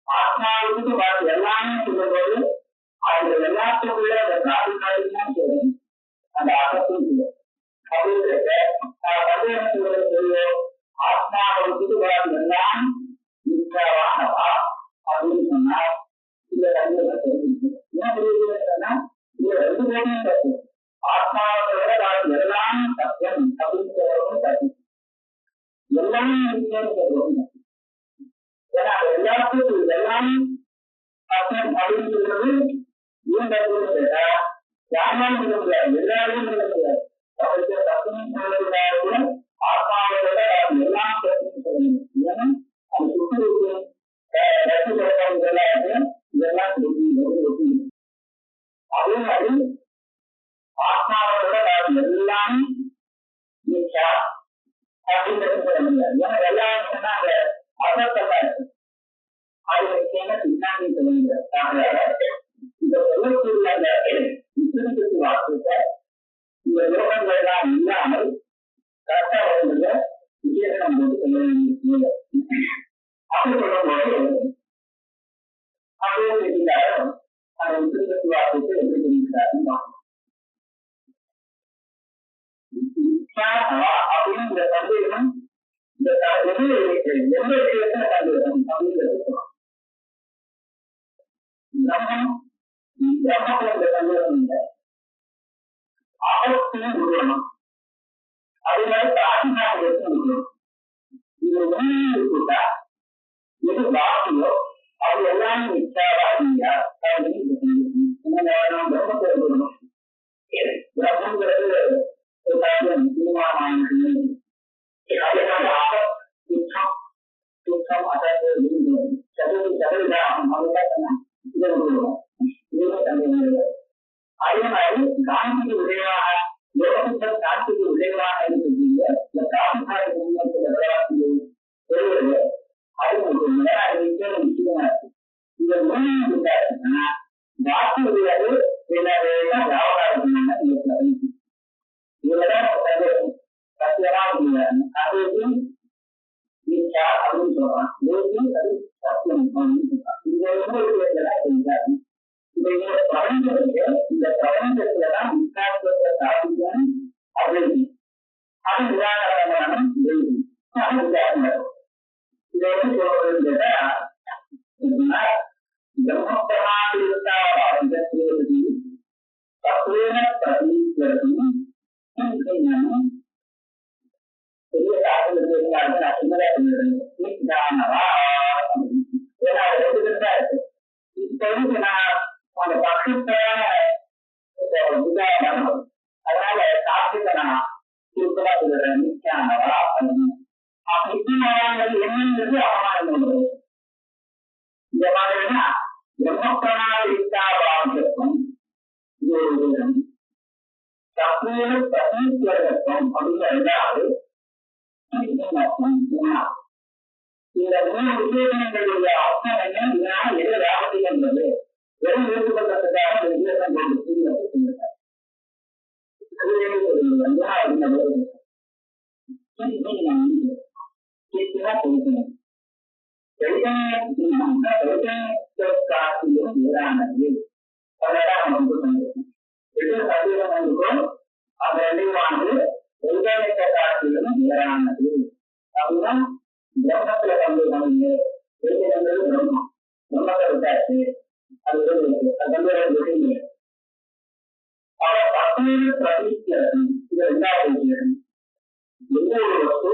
ஆத்மாவுக்கு பார்த்து எல்லாமே சொல்லும்போது அது எல்லாத்துக்குள்ள அந்த பாதுகாப்புதான் சொல்லும், அந்த ஆபத்தும் இல்லை. அப்படிங்கிறத சந்தேகம் சொல்லுவோம். ஆத்மாவுக்கு பார்த்து எல்லாம் மிச்சாவானவா அப்படின்னு சொன்னா இந்த சந்தேகம் தெரிவிக்கும். ஏன் தெரிவிக்கிறதுனா இது ரெண்டு பேரும் சத்தியம். ஆத்மாவோட பார்த்து எல்லாம் சத்தியம் அப்படின்னு சொல்றதும் சத்தியம். எல்லாமே நிச்சயம் சொல்றதும். ஏன்னா எல்லாத்துக்கும் எல்லாம் சத்தியம் அப்படின்னு சொல்றது ஏன் கேட்டா யாருனாலும் சொல்ல முடியாது, எல்லாரும் சொல்ல முடியாது. அவருக்கு சத்தியம் சொல்றதுனால கூட ஆத்மாவோட எல்லாம் சத்தியம் சொல்ல முடியும். ஏன்னா அது சுற்றி இருக்கும் இதெல்லாம் அதே மாதிரி ஆத்மாவோட எல்லாம் மிச்சா அப்படின்றது சொல்ல முடியாது. ஏன்னா எல்லாம் சொன்னா அந்த அர்த்தத்தெல்லாம் இருக்கு. அது நிச்சயமா சித்தாந்தி சொல்ல முடியாது. இதை சொல்லக்கூடிய அந்த விசுவாசத்து வார்த்தை இந்த யோகங்கள் எல்லாம் இல்லாமல் கரெக்டா வருகிற விசேஷம் போட்டு சொல்ல வேண்டிய அப்படி சொல்லும்போது அப்படியே தெரிந்தாலும் அந்த விசுவாசத்து வார்த்தைக்கு எப்படி தெரிவிக்கிறாருன்னு அப்படின்னு இந்த சந்தேகம் இந்த எந்த விஷயத்துல சந்தேகம் அப்படிங்கிறது சொல்லலாம். பிரம்மத்துல இந்த சந்தேகம் இல்லை, ஆபத்தையும் உருவணும். அதே மாதிரி பிரார்த்தனாவுக்கும் உருவணும். இது ஒண்ணு கூட்டா எது பாக்கியோ அது எல்லாமே மிச்சாவா இல்லையா அப்படின்னு பிரம்மத்தை இருக்கணும். பிரம்மங்கிறது ஒரு காரியம் தீர்மானமானது. அதே மாதிரி ஆபத் துக்கம் துக்கம் அதாவது சதவீதம் இதை உருவம் இதுவே சந்தேகம். அதே மாதிரி காந்திக்கு விளைவாக யோகத்தின் காந்திக்கு விளைவாக இருக்கக்கூடிய இந்த காந்திக்கு வருவது அது ஒரு நிச்சயமா இருக்கு. இந்த மூணு விட்டாருன்னா வாக்கு விளையாது வியாபாரம் இதுலதான் சந்தேகம். சத்தியமா அது நீச்சா அப்படின்னு சொல்றான். அது சத்தியம் இந்த விஷயத்துல இந்த பிரபஞ்சத்துக்கு இந்த பிரபஞ்சத்துலதான் விசாரத்தை சாதிக்கும் அபிவிருத்தி அது நிராகரணம் உதாரணம். இதை வந்து சொல்றதுன்னு கேட்டா பிரம்மபராதிருத்தாவாதத்திலிருந்து தத்துவ பிரதீஸ்வரனும் பெரிய தாக்கல் இருக்கிறாங்க. நான் சின்னதா சொல்லிடுறேன். ஏன்னா அது ரெண்டு பேருதான் இருக்கு. இப்ப வந்து நான் அந்த பக்கத்தான உதாரணம் அதனால சாப்பிட்டு நான் சுருக்கமா சொல்லிடுறேன். நிச்சயானவா நிச்சயமானது என்னங்கிறது அவமானம். இந்த மாதிரினா பிரம்மபராதிருத்தாவாதம் இது ஒரு உதாரணம். தத்துவ பிரதீஸ்வரத்துவம் அப்படின்னு ரெண்டாவது இந்த மூணு விஷயங்களுடைய அர்த்தம் என்ன? இதனால எது லாபத்தில் என்பது வெறும் ஏற்றுக்கொள்றதுக்காக இந்த விசேஷம் கொண்டு சொல்லிட்டார். காட்டிலும் வேறானது அதெல்லாம் வந்து சதவீதம் அந்த ரெண்டுமானது காட்டிலும் வேறானது அப்படின்னா பிரம்மத்துல சந்தேகம் பிரம்மம் பிரம்மத்தை விட்டாச்சு அது விஷயம். அவர் பசுமையை பிரதிக்கிறது. இது இரண்டாவது விஷயம். எந்த ஒரு வஸ்து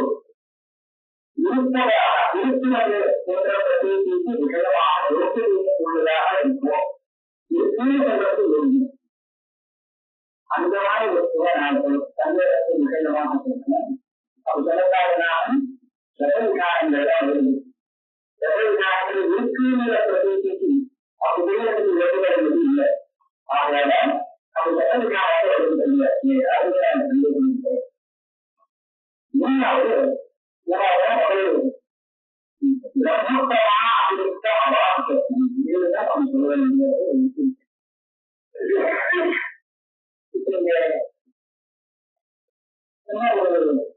இருப்பதாக இருக்கிறது என்ற பிரதிக்கு விஷயமாக உள்ளதாக இருக்கும். இது கீழ்கண்டது ஒன்று. அந்த மாதிரி வஸ்துவை நான் சந்தேகத்தை விஷயமாக சொல்றேன். அவர் சொல்லக்காக நான் சதவிகாரங்கள்லாம் வருது. சதவிகாரங்கள் இருக்குங்கிற பிரதிக்கு அப்படிங்கிறது வெகுவது இல்லை. ஆகையால அவர் சதவிகாரத்தை மூணாவது பிரம்மத்தமான அப்படித்த அபாசம் இதுதான் நம்ம சொல்ல வேண்டியது. ஒரு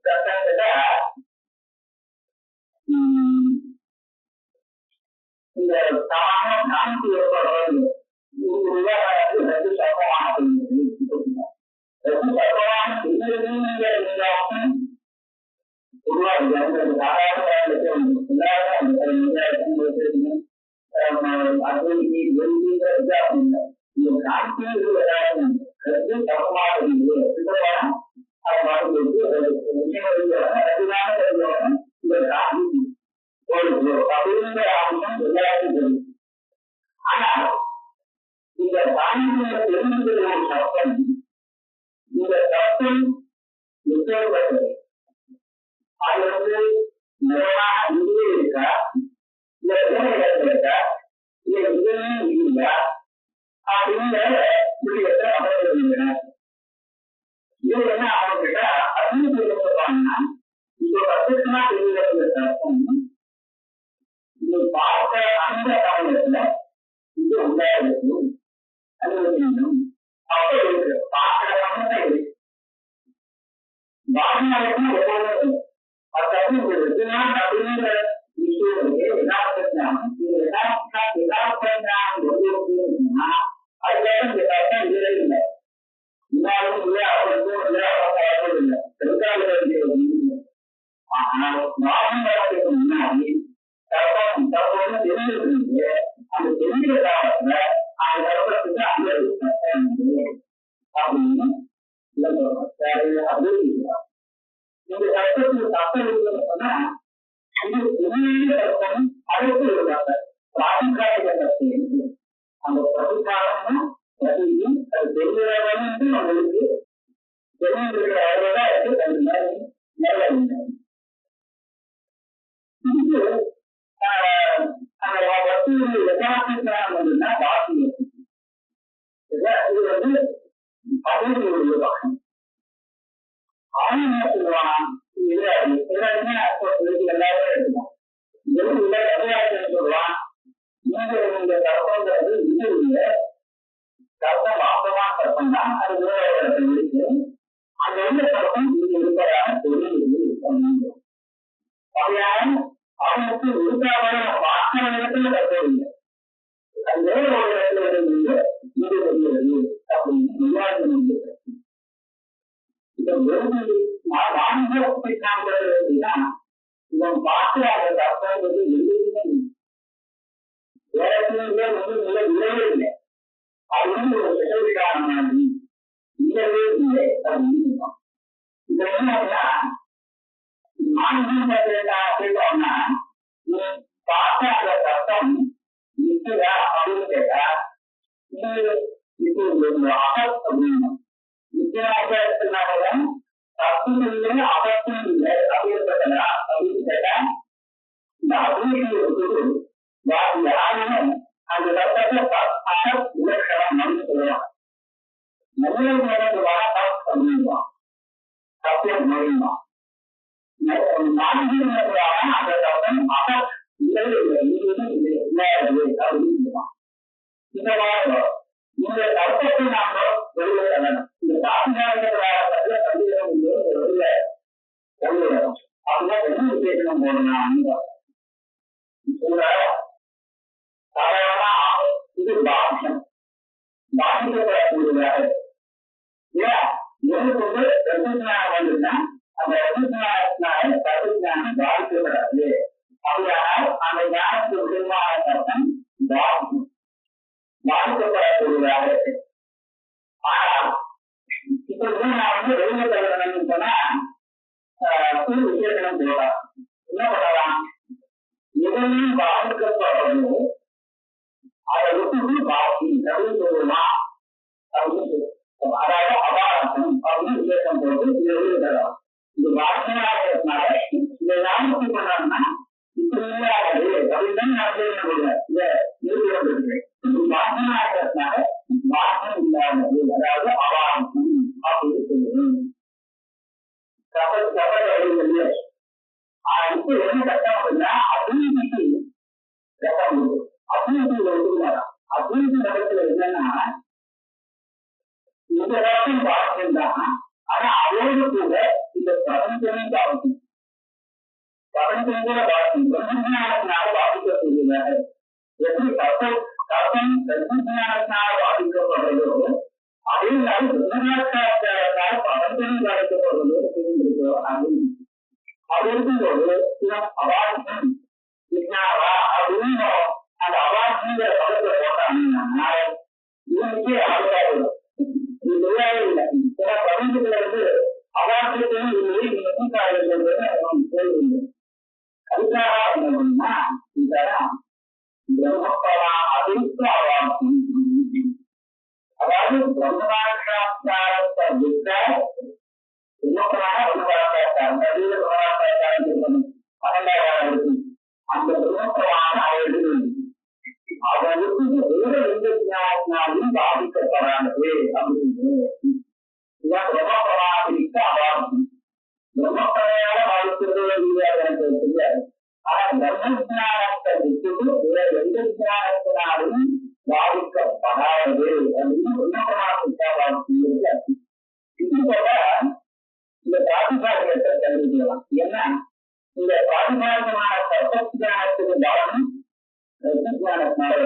கட்டத்துல இந்த சாமான நான்கு ஏற்படுறது ரெண்டு சர்வமான ரெண்டு சர்வமான உருவாகுது. சாதாரண அப்படிங்கிற ஆயுதம் எல்லாருக்கும் தெரியும். ஆனால் இந்த சாமியை தெரிந்துகிற சட்டம் இந்த சட்டம் எப்பேற்பட்டது? அது வந்து நிறமாக இங்கே இருக்கா, இல்ல வேறு இடத்துல இருக்கா, இல்ல இதுவும் இல்லையா அப்படிங்கிற முடிவத்தை அமைச்சிருந்தன. இது என்ன அவங்ககிட்ட அப்படின்னு சொல்லுவாங்கன்னா இப்போ பத்திரமா தெரிவிக்கிற சட்டம் இது பார்த்த அந்த காலத்துல இது உண்டாயிருக்கு அனுபவிக்கணும். அப்ப இருக்கு பார்க்கிற சமயத்தை இருக்கு பாரதியாருக்கும் எப்போதும் அதாவது ஒரு வெற்றினான் அப்படிங்கிற விஷயம் இருக்கு. யதார்த்தம் இது யதார்த்தம் ஒருவருக்குன்னா அதுக்காக இந்த சட்டம் இல்லை இல்லை இன்னாலும் இல்லை அவருக்கும் இல்லை அவருக்கும் இல்லை பெருங்கால. ஆனால் பாரதியாரத்துக்கு முன்னாடி சட்டம் தற்போது தெரிஞ்சிருக்கு. அந்த தெரிஞ்ச காலத்துல அந்த சட்டத்துக்கு அல்லது சட்டம் அப்படின்னு அறிவிக்கிறார். இந்த சட்டத்துக்கு சட்டம் இருக்குன்னு சொன்னா இது உண்மையிலே சட்டம் அழைப்பு இருந்தாங்க. பிராதிகாரிக சட்டம் அந்த பிரதிகாரமும் பிரதியும் அது தெரிஞ்சவர்களும் நம்மளுக்கு தெரிஞ்சிருக்கிற அளவுதான் இருக்கு. அந்த மாதிரி நேரில் அந்த வசூல் யதார்த்தம் வந்துன்னா வாசியம் இது வந்து பதவியுடைய வாகம். ஆனா சொல்லுவாங்க எல்லாருமே எல்லாரும் எடுத்துக்கலாம். எதுவும் இல்லை கதையாட்டம் சொல்லுவான். நீங்க இந்த தர்ப்பங்கிறது இது இல்லை தர்ப்பம் வாசமா தர்ப்பம் தான் அது வேற இருக்கு. அந்த உள்ள தர்ப்பம் இது இருப்பதாக சொல்லி அப்படியான அவனுக்கு உருவாக வாசன இடத்துல கற்றுவில்லை. அது வேற ஒரு இடத்துல இருந்து இது வருகிறது அப்படின்னு விவாதம். இதை வாணிபத்தை காண்கிறது அப்படின்னா இதன் பார்க்கிறாங்க அர்த்தம் வந்து எதுவுமே வேற இல்லவே இல்லை. அது வந்து ஒரு செயல்கான மாதிரி இல்லவே இல்லை அப்படின்னு. இதை என்னன்னா மாநிலம் கேட்டோம்னா நீ பார்த்த அந்த சட்டம் நிற்கிறா அப்படின்னு கேட்டா இது அகத் அப்படின்னு நிச்சயத்தினாலும் சத்தும் இல்லை அகத்தும் இல்லை அப்படின்றதா அப்படின்னு கேட்டா இந்த அபிவிருத்தி யாருமே அந்த சட்டத்தை அகத் இலக்கணம் அப்படின்னு சொல்லுவாங்க. நல்ல நேரம் அப்படின்வான் சத்தியம் மொழிவான். மாநிலம் அந்த சட்டம் அகத் இல்லை அப்படின்னு சொல்லுவான். இந்த அர்த்தத்தை நாம வெளியில தரணும். இந்த காரணத்துல கல்வியிடம் வெளியில கொள்ளுறோம். அப்படின்னா என்ன விசேஷம் போடணும் சாதாரண இது பாக்கியம் பாதிக்கப்படக்கூடியதாக எனக்கு வந்து ரசஞானம் வந்துன்னா அந்த ரசஞானத்தினால சர்வஞானம் பாதிக்கப்படாது. அப்படியானால் அந்த ஞானத்துக்கு விதமான அர்த்தம் பாக்கியம் பாதிக்கப்படக்கூடியதாக இருக்கு. ஆனால் இப்ப நான் வந்து வெளியில தரணும்னு சொன்னா விசேஷனம் போடலாம். என்ன பண்ணலாம்? எதையும் பாதிக்கப்படுறதோ அதை விட்டு பாக்கி அப்படின்னு சொல்லலாம் அப்படின்னு அதாவது அபாரசம் அப்படின்னு விசேஷம் போட்டு இதை வெளியில தரலாம். இது பாக்கியனால இதை ஞாபகத்துக்கு பண்ணாங்கன்னா இப்படி இல்லாதது அப்படின்னு தான் நான் சொல்லுவேன். இதை நிறுத்தி வந்திருக்கிறேன். பாக்கியனால பாக்கியம் இல்லாதது அதாவது அபாரசம் அப்படின்னு சொல்லுவேன். இப்ப என்ன கட்டம் அப்படின்னா அபிவிருத்தி கட்டம் இருக்கு. அபிவிருத்தி எடுத்துக்கலாம். அபிவிருத்தி கட்டத்துல என்னன்னா இந்த கட்டம் பாக்கியம் தான். ஆனா அதோடு கூட இந்த பிரபஞ்சமும் பாக்கியம். பிரபஞ்சம் கூட பாக்கியம் பிரம்மஞானத்தினால பாதிக்கக்கூடியதாக எப்படி கட்டம் பிரம்மஞானத்தினால பாதிக்கப்படுறதோ அதே மாதிரி பிரம்மஞானத்தால பிரபஞ்சமும் பாதிக்கப்படுறதோ தெரிஞ்சிருக்கிறோம். அது இருக்கும்போது அவார்த்தம் விஜயாவா அப்படின்னு அந்த அவார்த்திங்கிற பதத்தை போட்டாங்கன்னா இவனுக்கே ஆதாரம் இது தெரியாதே இல்லை. சில பிரபஞ்சத்துல இருந்து அவார்த்தத்தையும் இல்லை நீங்க கேள்வி அதுக்காக என்ன பண்ணா இதெல்லாம் பிரம்மப்பலா அதிர்ஷ்ட அவார்த்தம். அதாவது பிரம்மராட்சாஸ்தாரத்தை விட்ட அந்த பிரம்மப்பலான அதை விட்டு வேற எந்த ஞானத்தினாலும் பாதிக்கப்படாது அப்படின்னு இதான் பிரம்மப்பலாதிரிக்கு அவார்த்தம். பிரம்மப்பலையால பாதிக்கிறது தெரியாது. ஆனா பிரம்ம ஜானத்தை விட்டு வேற எந்த ஞானத்தினாலும் பாதிக்கப்படாது அப்படின்னு பிரம்மப்பலாதிரிக்கு அவார்த்தம். இது போல இந்த பிராதிபாதிகத்தை கண்டுபிடிக்கலாம். ஏன்னா இந்த பிராதிபாதிகமான தத்துவஞானத்துக்கு பலனும் ரசஞானத்தினால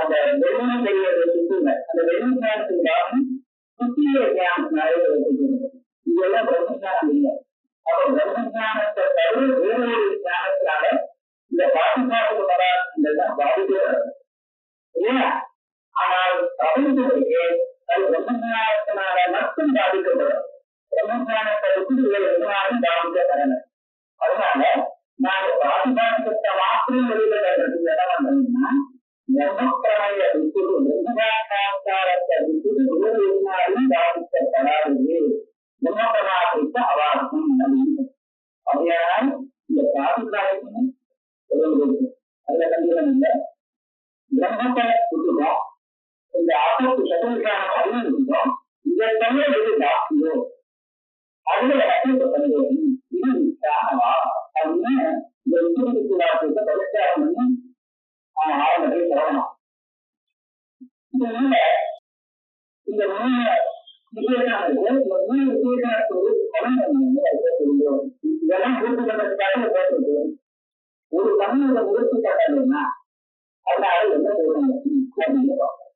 அந்த வெளியே தெரிவது சுற்றுல அந்த வெளிஞானத்துக்கு பலனும் சுற்றிய ஞானத்தினாலே இதெல்லாம் பிரம்மஞானம் இல்லை. அப்ப பிரம்மஞானத்தை தவிர வேறு ஒரு ஞானத்தினால இந்த பிராதிபாதிக பலன் பாதிக்கிறது. ஏன்னா ஆனால் பிரபஞ்சத்துக்கு அது பிரம்மஞானத்தினால மட்டும் பாதிக்கப்படும். பிரம்மஞானத்தை விட்டு வேறு எதனாலும் பாதிக்கப்படல. அதனால நாங்க பிராதிபாதிகத்தை மாத்திரம் வெளியில தர்றதுக்கு என்ன பண்ணணும்னா பிரம்மப்பிரமய விட்டு பிரம்மகாரத்தை விட்டு வேறு எதனாலும் பாதிக்கப்படாது. பிரம்மபிரமாதிக்கு அவார்த்தம் அப்படின்னு அப்படியானால் இந்த பிராதிபாதிக்கும் அதுல கண்டிப்பா இல்லை. பிரம்மத்தை விட்டுட்டோம். இந்த ஆபத்து சதவிகான அறிவு இருந்தோம். இதை தவிர எது பாக்கியோ அதுல சந்தேகம் இது காரணமா அப்படின்னு இந்த விசுவத்துக்கு வார்த்தையை பரிஷ்காரம் பண்ணி ஆரம்பத்தை சொல்லணும். இந்த மூணு விசேஷம் இருக்கு. இந்த 3 விசேஷத்துக்கு பலன் தெரியும். இதெல்லாம் பூர்த்தி பண்றதுக்காக போட்டிருக்கு. ஒரு தமிழோட முயற்சி கட்டணும்னா அதனால என்ன சொல்லணும் அப்படின்னு பார்ப்போம்.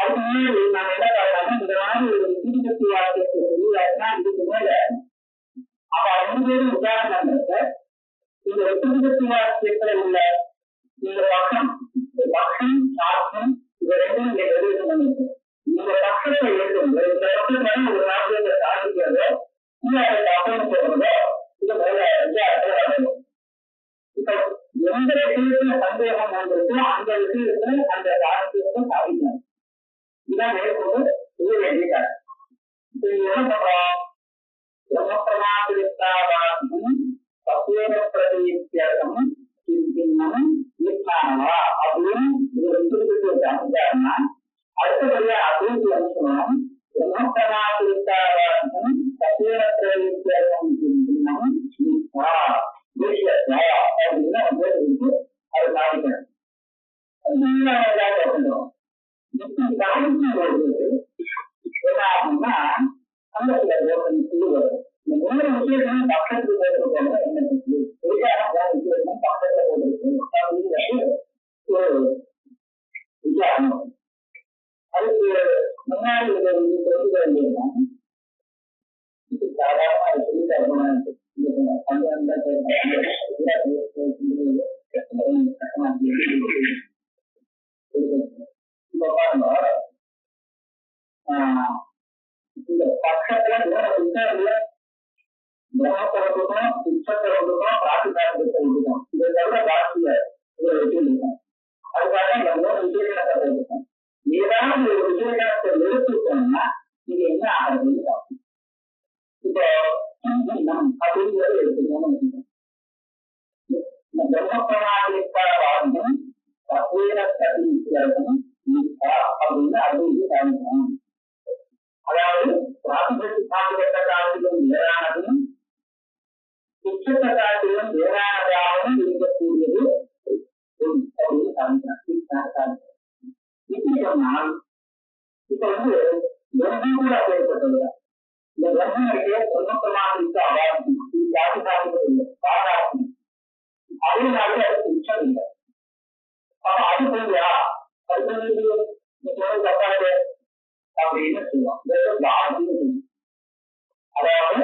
அதுக்கு முன்னாடி நாம என்ன பார்க்கலாம்னா இந்த மாதிரி ஒரு தீபத்தி வாக்கியத்தை சொல்லியாச்சுன்னா இதுக்கு மேல அப்ப 5 பேரும் உதாரணம் இருக்கு. இந்த தீபத்தி வாக்கியத்துல உள்ள இந்த பக்கம் சாஸ்திரம் இது ரெண்டும் இங்க வெளியே பண்ணிருக்கு. இந்த பக்கத்தை எழுதும்போது இந்த பக்கத்துல ஒரு வாக்கியத்தை சாதிக்கிறதோ இல்லை அதை அப்பம் சொல்றதோ இது மேல வித்தியாசத்துல வரணும். இப்ப எந்த விஷயத்துல சந்தேகம் வந்திருக்கோ அந்த விஷயத்துல அந்த சாதிக்கிறத சாதிக்கணும். இதான் மேற்கொண்டு செய்ய வேண்டியது. இப்ப என்ன பண்றோம்? பிரமப்பிரமாதிருத்தாவாசம் சத்வேன பிரதிநித்தியம் சின்னம் ஈர்த்தானவா அப்படின்னு ஒரு திருப்பி அமைச்சாருன்னா அடுத்தபடியா அப்படின்னு என்ன சொல்லணும்? பிரமப்பிரமாதிருத்தாவாசம் சத்வேன பிரதிநித்தியம் சின்னம் ஈர்த்தா அப்படின்னு அதை சாதிக்கணும். சாதிக்கும் பொழுது என்ன ஆகும்னா அந்த சில யோசனை சொல்லுவது இந்த 3 விஷயங்களும் பக்கத்துக்கு போட்டிருக்கோம். என்ன விசேஷம் பக்கத்துல போட்டிருக்கோம் அப்படிங்கிறது ஒரு விசாரணம். அதுக்கு முன்னாடி சொல்ல வேண்டியதுன்னா சாதாரண சொல்லி தரணும். இந்த பக்கத்துல பிரம்மபுரத்துக்கும் சித்தபுரத்துக்கும் பிராட்டிகாரத்துக்கும் இருக்கும். இதை தவிர பாக்கிய இதை வச்சிருக்கோம். அதுக்காக இந்த 3 விசேஷத்தை இருக்கும். ஏதாவது ஒரு விசேஷத்தை நிறுத்திட்டோம்னா இது என்ன ஆகுதுன்னு பார்க்கணும். இப்போ அப்படிங்கிறது எடுத்துக்கணும். இந்த பிரம்மபிரமாதிக்கான வாழ்ந்தும் சத்வேன பிரதிநித்தியம் அப்படின்னு அறிவித்து காமிக்கணும். அதாவது பிராதிபத்திய காலத்திலும் வேறானதும் சிச்சத்த காலத்திலும் வேறானதாகவும் இருக்கக்கூடியது அப்படின்னு காமிக்கிறார். இப்படி சொன்னால் இப்ப பிரம்மம் ஏற்பட்டது. இந்த பிரம்மனுடைய பிரம்மபிரமாதிக்கு அவாதம் ஜாதி சாதிப்பதில்லை பாராட்டும் அதனாலே அதுக்கு உச்சம் இல்லை. அப்ப அது போயா தப்பாது அப்படின்னு சொல்லுவோம். அதாவது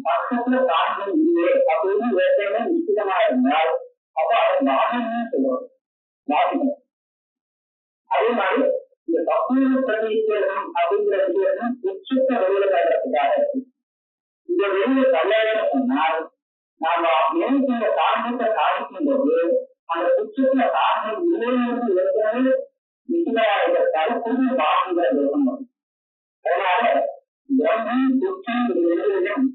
பக்கத்துல காரணம் இல்லையே அப்படின்னு வேட்டையில நிச்சயமா இருந்தால் அப்ப அதை பாகம்னு சொல்லுவோம். பாதிக்கும். அதே மாதிரி இந்த தப்புவ பிரதிநிதித்துவம் அப்படிங்கிற விஷயம் உச்சத்தை வெளியில தள்ளுறதுக்காக இருக்கு. இந்த வெளியில தள்ளாயிரம் சொன்னால் நாம எனக்கு இந்த காரணத்தை சாதிக்கும் போது அந்த உச்சத்துல காரணம் இல்லைன்னு ஏற்கனவே நிச்சயமாயிருக்கிறதால புதிய பாகங்கிற தேசம் வரும். அதனால பிரம்மம் உச்சம் வெளியிலும்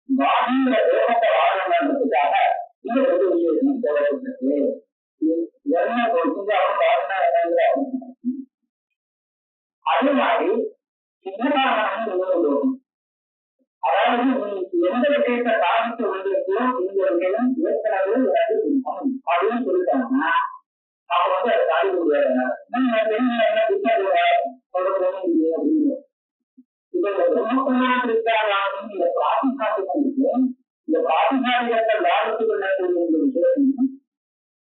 பாகங்கிற தேசத்தை வாழணுன்றதுக்காக இந்த ஒரு விஷயம் தேவைப்பட்டது. என்ன அதே மாதிரி சின்னதாகணும் அதாவது எந்த விஷயத்தை சாதிக்க வேண்டியதோ இந்த விஷயம் ஏற்கனவே அப்படின்னு சொல்லிட்டாங்கன்னா அப்ப அதை சாதிக்க முடியாது. என்ன அப்படின்னு இப்ப இந்த பிரம்மபிரமாதிக்காரன் இந்த பிராத்திகாரிகளுக்கு இந்த பிராத்திகாரிகத்தை பாதித்துக் கொள்ளக்கூடிய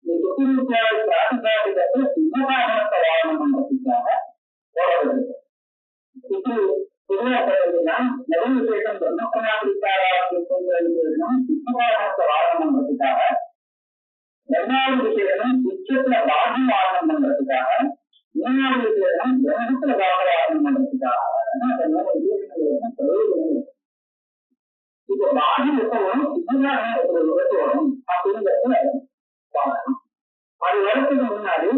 இந்த விஷயம் பிராத்திகாரிகத்தை சின்னதாகத்தை வாழணும் பண்றதுக்காக போடப்படுது. நிறைய விசேஷம் பிரம்மபிரமாதிக்காரத்தை சின்னதாகத்தை வாழணும் பண்றதுக்காக, 2வது விசேஷம் உச்சத்துல பாகம் வாழணும் பண்றதுக்காக, 3வது விசேஷம் பிரம்மத்துல வாழணும் பண்றதுக்காக. இப்ப பாகம் எப்பவும் சின்னதாக வரும் அப்படிங்கிறத பார்க்கணும். அது வரத்துக்கு முன்னாடி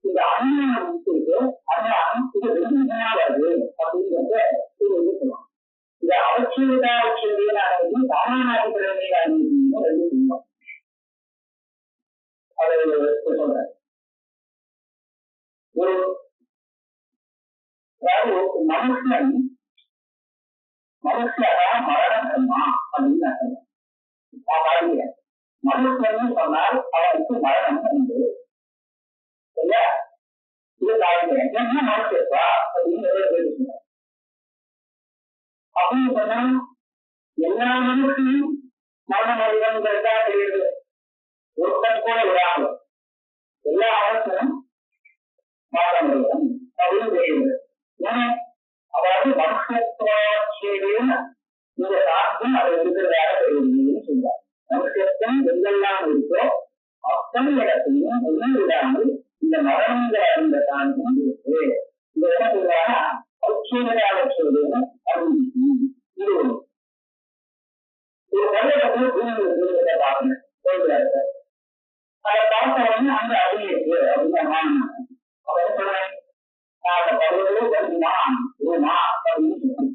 இந்த அஞ்ஞானம் இருக்கு. அஞ்ஞானம் இது 2 வருது அப்படிங்கிறத சொல்லுவோம். இந்த அவசியதாட்சியானது சாமானாதி பிறமையானது 2 சொல்லுவோம். அதை சொல்றேன். அதாவது மனுஷன் மரணம் கர்மா அப்படின்னு மனுஷன் சொன்னால் அவனுக்கு மரணம் உண்டு. சரியா? இது காரணம் என்ன மனுஷப்பா அப்படின்னு சொன்னார். அப்படின்னு சொன்னா எல்லா மனுஷனும் மரணம் அடைவதற்காக தெரியுது. ஒருத்தன் கூட விடாமல் எல்லா அரசனும் மரணம் அடைவன் அப்படின்னு தெரியுது. ஏன்னா அதாவது மனுஷத்துவம் இந்த சார்பும் அதை இருக்கிறதாக தெரியுதுன்னு சொல்றார். மனுஷத்துவம் எங்கெல்லாம் இருக்கோ அத்தனை இடத்தையும் ஒன்றும் விடாமல் இந்த மரணங்கிற இந்த சார்பும் இருக்கு. இந்த என்ன சொல்றாங்க பௌட்சியமாக சொல்றதுன்னு அறிவிக்கணும். இது ஒண்ணு. ஒரு பருவத்தை பூமியை பார்க்கணும் சொல்றாரு. அதை பார்த்தவங்க அங்க அறிவிக்கு அப்படின்னு மாறினாங்க. அப்ப என்ன சொல்றேன், அந்த பருவத்தை வருமான் ரூமா அப்படின்னு சொல்றேன்.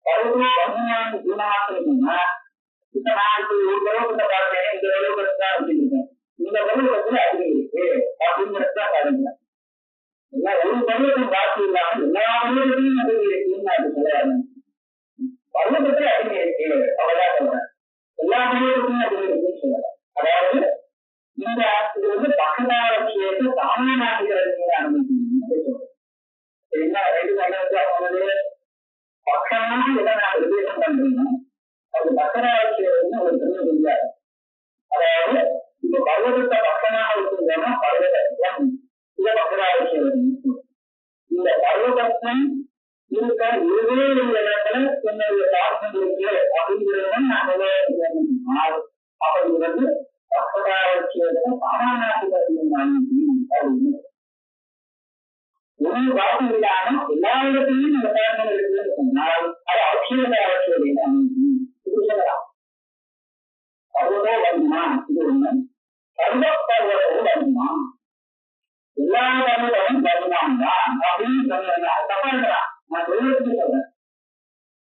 பருவத்தை வருமான் ரூமாக்குன்னா இப்ப நான் இப்ப ஒரு பருவத்தை பார்த்தேன், இந்த பருவத்தை தான் வச்சிருக்கேன், இந்த பருவத்துல அறிவிக்கு அப்படிங்கிறதுதான் கருதுறேன். ஒரு பருவத்தின் பாக்கி இல்லாமல் எல்லா பருவத்தையும் அறிவிக்குன்னு அது கிடையாது. பருவத்தை அறிவிக்கு அவ்வளவுதான் சொல்றேன். எல்லா பருவத்தையும் அறிவிக்குன்னு சொல்லலாம். அதாவது இந்த இது வந்து பக்கதார விஷயத்தை சாமானியர்களுக்கு அனுமதிக்கணும்னு சொல்றேன். சரிங்களா? ரெண்டு சொன்னது பக்கமாக இதை நான் உபதேசம் பண்றேன்னா அது பக்கதார விஷயம்னு ஒரு பெரிய தெரியாது. அதாவது இப்ப பருவத்தை பக்கமாக வச்சிருந்தோம்னா பருவதம் இதை பக்கதார விஷயம். இந்த பருவதம் இருக்க இருவே இடத்துல என்னுடைய தாக்கம் இருக்கு அப்படிங்கிறத நான் சொன்னால் அப்படி வந்து ஒரு வாக்கு இல்லாம எல்லா இடத்தையும் இந்த காரணம் இருக்குன்னு சொன்னால் அது அவசியத்தை அவசியம் சொல்லலாம். பருவதோ வருமா இது ஒண்ணு, பருவ பருவத்தோ வருமா எல்லா பருவமும் வருமான் தான் அப்படின்னு சொன்னா தப்பா இருக்கலாம். நான் சொல்றதுக்கு சொல்றேன்,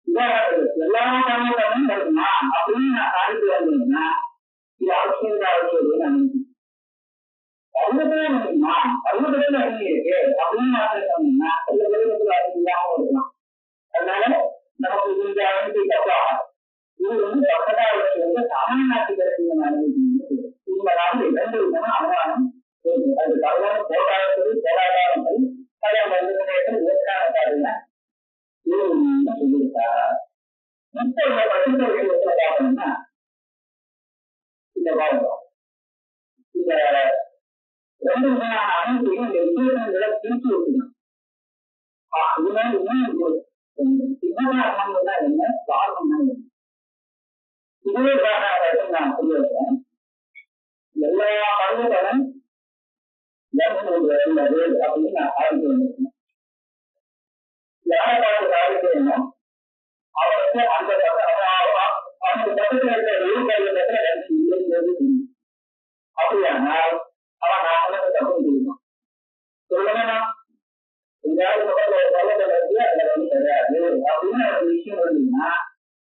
எல்லா பருவமும் வருமா அப்படின்னு நான் சாதித்து வந்தேன்னா இது அவசியம் அவசியம் அனுமதி. பருவத்துல முடியுமா பருவத்துல அறிவு இருக்கு அப்படின்னு மாத்திரம் சொன்னீங்கன்னா அந்த பருவத்துல அறிவு இல்லாம இருக்கலாம். அதனால நமக்கு இந்த அனுமதி தப்பா. இது வந்து பக்கதா வந்து சாமானியத்துக்கு அனுமதி. இந்த நாள் இரண்டு விதமா அவமானம் அது கல்யாண போராட்டத்தில் போராட்டாமல் கல்யாணம் இயற்கான பாருங்க இது சொல்லியிருக்காரா. இப்ப இந்த பரிசுத்த விஷயத்துல பார்த்தோம்னா இந்த பாருங்க இந்த ரெண்டு விதமான அமைப்பையும் இந்த விசேஷங்களை பிரிச்சு வச்சுக்கணும். சித்தகாரணம் என்ன காரணம் என்ன இதுவே காரணம் நான் சொல்லி வைக்கிறேன். எல்லா பருவங்களும் உள்ளது அப்படின்னு நான் ஆரம்பிச்சு வந்திருக்கேன். யாரை பார்த்து ஆரம்பிக்கணும் அவனுக்கு அந்த அவனுக்கு பக்கத்தில் இருக்கிற ஒரு பருவத்துல ரெண்டு இல்லைங்கிறது தெரியும். அப்படியானால் அவன் நான் சொன்னது தப்பு தெரியுமா சொல்லுங்கன்னா எங்கேயாவது பக்கத்துல ஒரு பருவத்தில் இருக்கு அதுல வந்து கிடையாது அப்படின்னு ஒரு விஷயம் வருதுன்னா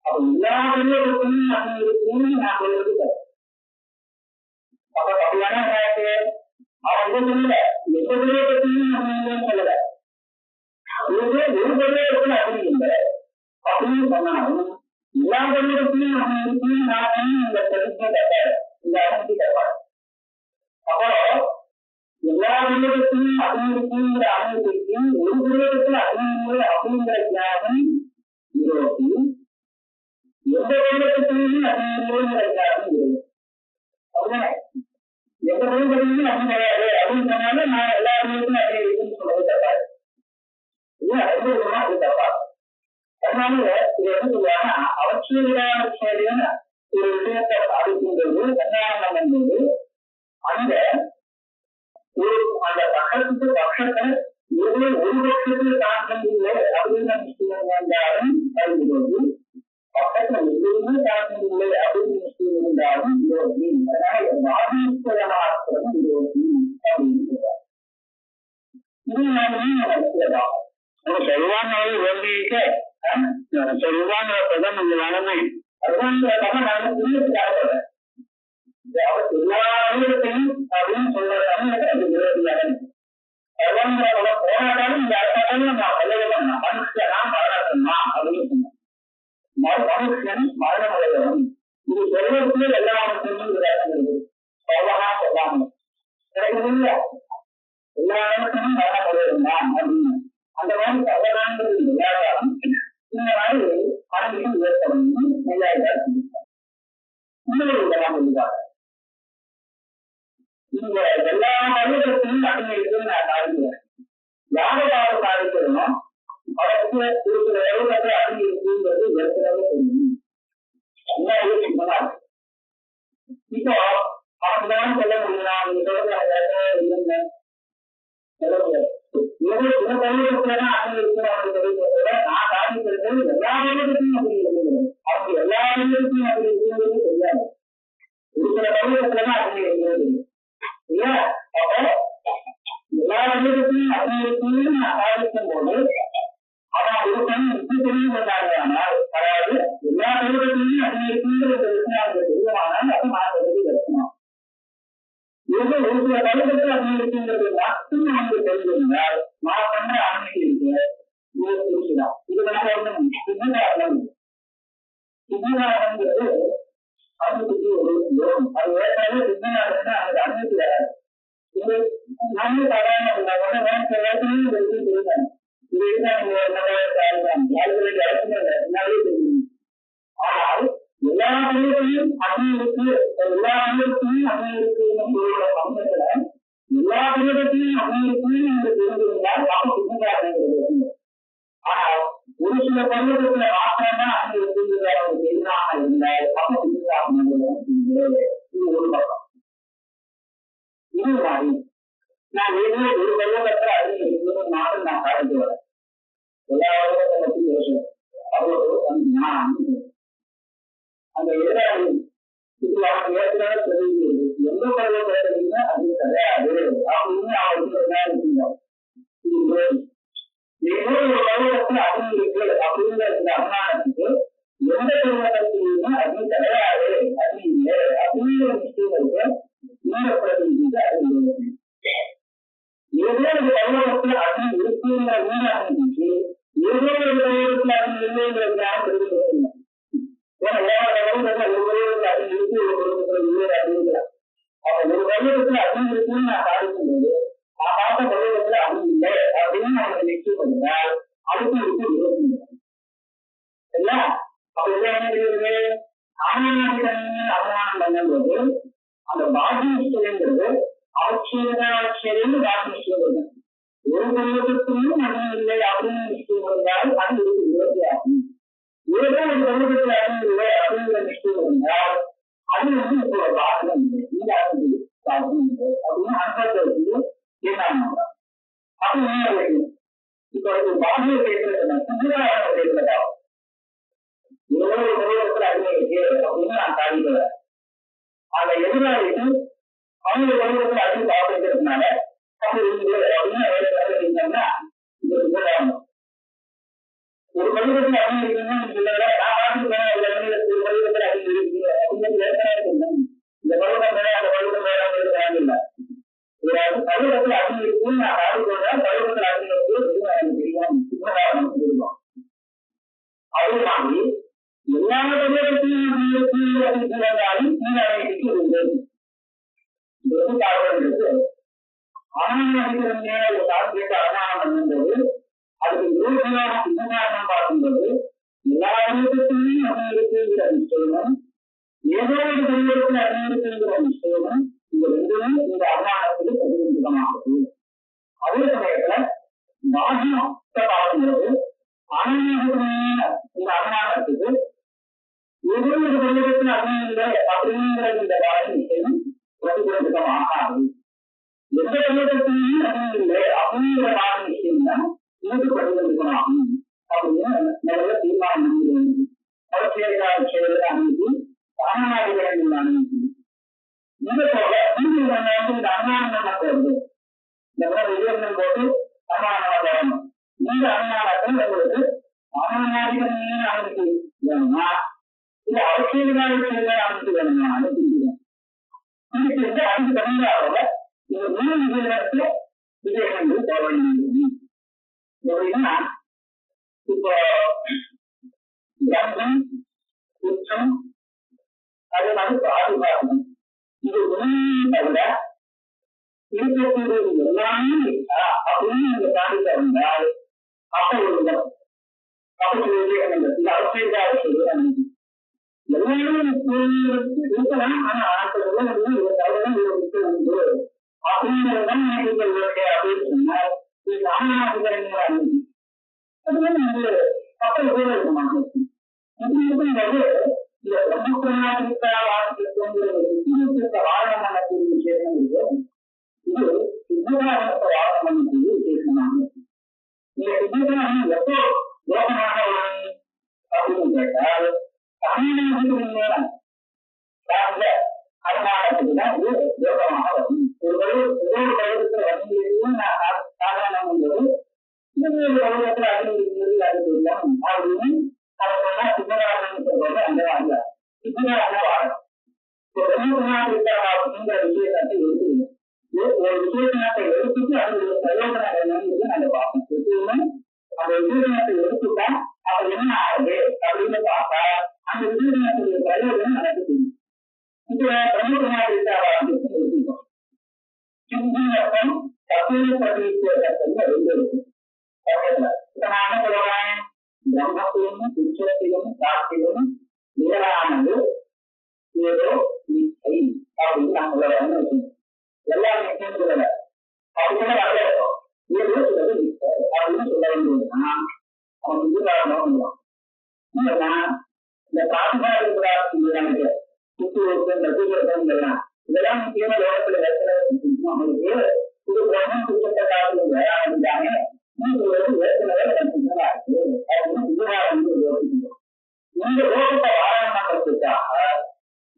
அப்ப எல்லா பருவத்துக்கும் அப்படி இருக்குன்னு நான் சொல்றது தப்பு. அப்ப அப்படியான அவன் இதை சொல்லல, எந்த பருவத்தையும் அப்படின்னு சொல்லல, ஒரு பருவத்துக்கும் அப்படி இல்லை அப்படின்னு சொன்னாலும் எல்லா பருவத்தையும் அப்படி இருக்குன்னு நான் இந்த தெரிஞ்சு தப்பாரு இந்த அனுமதி தப்பாரு. அப்போ எல்லா பருவத்தையும் அப்படி இருக்குங்கிற அனுமதிக்கு ஒரு பருவத்துல அறிவு அப்படிங்கிற ஞானம் விரோதி, எந்த பருவத்தையும் அறிவுங்கிற ஞானம் விரோதி. அப்படின்னா எந்த பருவத்தையும் அப்படி கிடையாது அப்படின்னு சொன்னாலும் நான் எல்லா பருவத்தையும் அப்படி இருக்குன்னு சொல்றது தப்பாரு. இது அறிவு அது தப்பாரு. அதனால இது என்ன சொல்லுவாங்க அவசியமான விஷயம் ஒரு விஷயத்தை சாதிக்கும்போது கல்யாணம் என்பது அந்த ஒரு அந்த பக்கத்துக்கு பக்கத்தை ஏதோ ஒரு பட்சத்தில் தாக்கம் இல்லை அப்படின்ற விஷயம் இருந்தாலும் அறிவுறது, பக்கத்துல எதுவுமே தாக்கம் இல்லை அப்படின்னு விஷயம் இருந்தாலும் விரோதி. அதனால வாதிப்பதமாத்திரம் விரோதி அப்படின்னு சொல்றாங்க. இது நான் செல்வாங்க வேண்டிய செல்வாங்க பிரதம வளமை அதுதான் நான் புரியத்துக்காக எல்லா அறிவுறுத்தையும் அப்படின்னு சொல்ற தமிழக அது விரோதியாக போராட்டாலும் இந்த அரசாங்கம் நான் சொல்லலாம் மனுஷனா மரணமா அப்படின்னு சொன்னேன். மனுஷன் மரணம் இது சொல்வதற்கு எல்லா சொல்லுங்கிறது சொல்லலாம் சொல்லாமல் கிடைக்கல. எல்லா மனுஷனும் மரணம் அப்படின்னு அந்த மாதிரி தவறானது விளையாடாலும் இந்த மாதிரி பணத்தையும் ஏற்படணும் விளையாட்டார் இன்னொரு விதமாக சொல்லுவாங்க. இந்த எல்லா மனிதத்தையும் அனுமதிக்கும் நான் சாதிக்கிறேன். யாருக்காக சாதிக்கிறோமோ அவருக்கு இருக்கிற உலகத்தை அனுமதிக்குங்கிறது ஏற்கனவே தெரியும். எல்லாரும் சின்னதா இருக்கு. இப்போ அவங்கதான் சொல்ல முடியுமா? நீங்க சொல்றது எனக்கு ஏற்கனவே இல்லைங்க சொல்ல முடியாது. ஏதோ சில பருவத்துலதான் அப்படி இருக்கும் அப்படின்னு சொல்லி நான் சாதிக்கிறது எல்லா பருவத்துக்கும் அப்படி இருக்கிறது. அவங்க எல்லா பருவத்துக்கும் அப்படி இருக்கிறது தெரியாது. ஒரு சில பருவத்துலதான் அப்படி இருக்கிறது இல்லையா? அப்போ எல்லா பருவத்துக்கும் அப்படி இருக்குன்னு நான் சாதிக்கும் போது அவன் ஒரு கண் இப்படி தெரிந்து கொண்டாங்க. ஆனால் அதாவது எல்லா பருவத்திலையும் அப்படி இருக்குங்கிற ஒரு விஷயம் அவங்க தெரியுமானால் அப்ப நான் சொல்றது கஷ்டமா. ஏதோ ஒரு சில பருவத்தில் அப்படி இருக்குங்கிறது மட்டும் நமக்கு தெரிந்திருந்தால் நான் பண்ற அனுமதி இருக்கு புரிச்சுதான். இது வந்து சித்திகாரணம். சித்திகாரணங்கிறது அனுமதிக்கு ஒரு யோகம். அது ஏற்கனவே சித்திகாரம்னா அது அனுமதி வராது. இது நம்ம சாதாரண வேணும் சில இடத்துலையும் இந்த விஷயம் தெரியுதாங்க. இது தெரியும். ஆனால் எல்லா பருவத்தையும் அப்படி இருக்கு, எல்லா பருவத்தையும் அப்படி இருக்குன்னு சமயத்துல எல்லா பருவத்தையும் அப்படி இருக்குன்னு நீங்க தெரிஞ்சிருந்தால் அப்ப சித்திகாரங்கிறது. ஆனால் ஒரு சில பருவத்துல மாத்திரம்தான் அப்படி இருக்குங்கிற ஒரு தெரியாம இருந்தால் அப்ப சித்திகாரம் இது ஒரு பக்கம். இது மாதிரி நான் ஏதோ ஒரு பருவத்தை அறிவு இருக்குன்னு மாற்றம் நான் காரணத்து வரேன். எல்லா பருவத்தை பற்றி பேசுவேன். அவ்வளவு அந்த எதிராளி இது அவங்க ஏற்கனவே தெரிவிக்கிறது. எந்த பருவத்தை தெரியுமா அது கிடையாது அப்படின்னு அவருக்கு இருக்கீங்க. ஏதோ ஒரு பருவத்தை அறிவு இருக்கு அப்படிங்கிற இந்த அபிமானத்துக்கு எந்த பருவத்தை தெரியுமா அது கிடையாது அது இல்லை அப்படிங்கிற விஷயங்களுக்கு இந்த பிரதிநிதிக்கு அறிவு. ஏதோ ஒரு பருவத்தில் அறிவு இருக்குங்கிற உண்மை அறிவிச்சு ஏதோ ஒரு பருவத்தில் அறிவு இல்லைங்கிறது நான் தெரிவிக்கிறேன். ஏன்னா ஒரு பருவத்தில் அறிவு இருக்கு, ஒரு பருவத்தில் இல்லை அப்படிங்கிறான். அப்ப ஒரு பருவத்தில் அறிவு இருக்குன்னு நான் சாதிக்கும் போது நான் பார்த்த பருவத்தில் அறிவு இல்லை அப்படின்னு அவனுக்கு நிச்சயம் பண்ணினால் அதுக்கு இருக்கு விரோதம் இல்ல. அப்ப இதை என்ன தெரியுது? ஆன்மீகத்தின் அவமானம் பண்ணும்போது அந்த பாகியங்கிறது அவசியம் பாகியம் ஒரு பருவத்திற்கும் அறிவு இல்லை அப்படின்னு நிச்சயம் இருந்தால் அது இருக்கு விரோதியாகும். ஏதோ ஒரு பருவத்தில் அறிவு இல்லை அப்படிங்கிற நிச்சயம் இருந்தால் அது வந்து இப்போ பாகம் இல்லை, இந்த அறிவு பாகம் இல்லை அப்படின்னு அனுபவத்தை வச்சு கேட்டாங்க. அப்படி நீங்க வைக்கணும். இப்போ பாகிய கேட்கறது சுற்றுலாவை கேட்கிறதா ஏதோ ஒரு பருவத்தில் அறிவு இருக்கு அப்படின்னு நான் சாதிக்கிறேன். அந்த எதிராளிக்கு அவங்க பருவத்தில் அறிவு சாப்பிடுறதுனால அப்படி இருக்குது அப்படின்னு கேட்டீங்கன்னா இது சுற்றுலாங்க. ஒரு பருவத்தில் அறிவு இருக்குன்னா இல்ல நான் பார்த்துக்கிறேன் ஒரு பருவத்தில் அறிவு இருக்கு அப்படிங்கிறது ஏற்கனவே சொல்லணும். இந்த பருவம் மேலே அந்த பருவம் மேலே இல்லை. பருவத்தில் அறிவு இருக்குன்னு நான் பார்த்துக்கிறேன். பருவத்தில் அறிவு இருக்கு எனக்கு தெரியும் சுற்றுலாவும் தெரியும். அதே மாதிரி எல்லா பருவத்தையும் இருந்தாலும் சீராயத்துக்கு உண்டு. இது வந்து காரணம் அவமானம் மேல ஒரு சாத்தியத்தை அவமானம் பண்ணும்போது அதுக்கு விரோதியாக சித்தகாரணம் பார்க்கும்போது எல்லா பருவத்தையும் அப்படி இருக்குங்கிற நிச்சயமும் ஏதோ ஒரு பருவத்தில் அப்படி இருக்குங்கிற நிச்சயமும் இந்த ரெண்டுமே இந்த அவமானத்துக்கு பிரதிபலிக்கமாகுது. அதே சமயத்துல பாகியத்தை பார்க்கும்போது ஆன்மீகத்தின் இந்த அவமானத்துக்கு ஏதோ ஒரு பருவத்தில் அப்படி இல்லை அப்படிங்கிற இந்த நிச்சயம் பிரதிபலிக்கம் ஆகாது. எந்த பருவத்தையும் அப்படி இல்லை அப்படிங்கிற விஷயம் தான் இதுக்கு பிரதிபலிக்கமாகும் அப்படின்னு நிறைய தீர்மானம் பண்ணிடுவது. அவசியக்கான செயல்களை அனுமதி தானாதிகள் அனுமதி இது போல நீங்கள் நம்ம வந்து இந்த அனுமானம் போறது இந்த விஜயம் போட்டு அனுமானம் வரணும். இந்த அனுமானத்தை உங்களுக்கு தானாதிகள் அனுமதி வேணுமா இல்ல அவசியக்கான செயல்களை அனுமதி வேணுமா அனுப்பிக்கிறேன். இதுக்கு வந்து அதுக்கு தகுந்தாக இந்த மூணு விஜயத்துல விஜயங்கள் தேவையான எப்படின்னா இப்போ கந்தம் குற்றம் அதே மாதிரி பாதுகாப்பு இது ஒன்றும் தவிர இருக்கக்கூடியது எல்லாமே அப்படின்னு நீங்க தாண்டி இருந்தால் அப்ப ஒரு அப்ப இந்த அவசியக்காக சொல்லுவாங்க எல்லாரும் இருக்கலாம். ஆனா ஆட்கள் இவர் தவறுதான் இவர் விட்டு உண்டு அப்படிங்கிறதான் நினைக்கிறேன் அப்படின்னு சொன்னால் இது ராமநாதிகரங்க அனுமதி அதுதான் வந்து பக்கம் இருக்க மாட்டேன். இப்படி இருக்கும்போது இந்த பிரம்மபுராணத்திற்காக வாழமானக்கூடிய விஷயம் இது சித்தகாரணத்தை வாழமானக்கூடிய விசேஷமாக இந்த சித்தகாரணம் எப்போ யோகமாக வரும் அப்படின்னு கேட்டால் தமிழ்நாடு அனுமானத்துக்கு தான் இது யோகமாக வரும். ஒரு வருடத்துல வந்திருக்கும் நான் சாதாரணம் என்பது இன்னொரு வருடத்துல அறிந்திருக்கிறது அது தெரியும் அப்படின்னு அதை சொன்னா சித்தகாரணம் சொல்றது அந்த அல்ல சித்தகாரண வாழம். பிரம்மபுராணத்திற்காக விஷயத்தை எடுத்துக்கணும். ஒரு விசேஷத்தை எடுத்துட்டு அதனுடைய பிரயோஜனம் என்னன்னு நாங்க பார்ப்போம். எப்பவுமே அந்த விசேஷத்தை எடுத்துட்டா அப்ப என்ன ஆகுது அப்படின்னு பார்த்தா அந்த விசேஷத்துடைய பிரயோஜனம் நமக்கு தெரியும். இப்ப பிரம்மபுராணத்திற்காக எடுத்துக்கோம். சிந்தனம் தத்துவ பிரதீசத்துல ரெண்டு இருக்கு. இப்ப நான் என்ன சொல்றேன், பிரம்மத்திலும் உச்சத்திலும் காற்றிலும் நிகரானது ஏதோ நிச்சை அப்படின்னு நான் சொல்ல எல்லாரும் நிச்சயம் சொல்லல அப்படின்னு வரல இருக்கும். ஏதோ சொல்றது நிச்சை அப்படின்னு சொல்ல வேண்டியதுன்னா அவன் இதுதான் இல்லைன்னா இந்த பாதுகாப்பு சுற்றுலாம் இதெல்லாம் முக்கியமா லோகத்துல அவங்களுக்கு இது பிரம்மம் சுற்றத்தை காட்டுங்க அப்படின்றாங்க. ஏற்கனவே சின்னதா இருக்கு அப்படின்னு இதுவாக யோசிக்கணும். இந்த லோகத்தை வாழமாக்கிறதுக்காக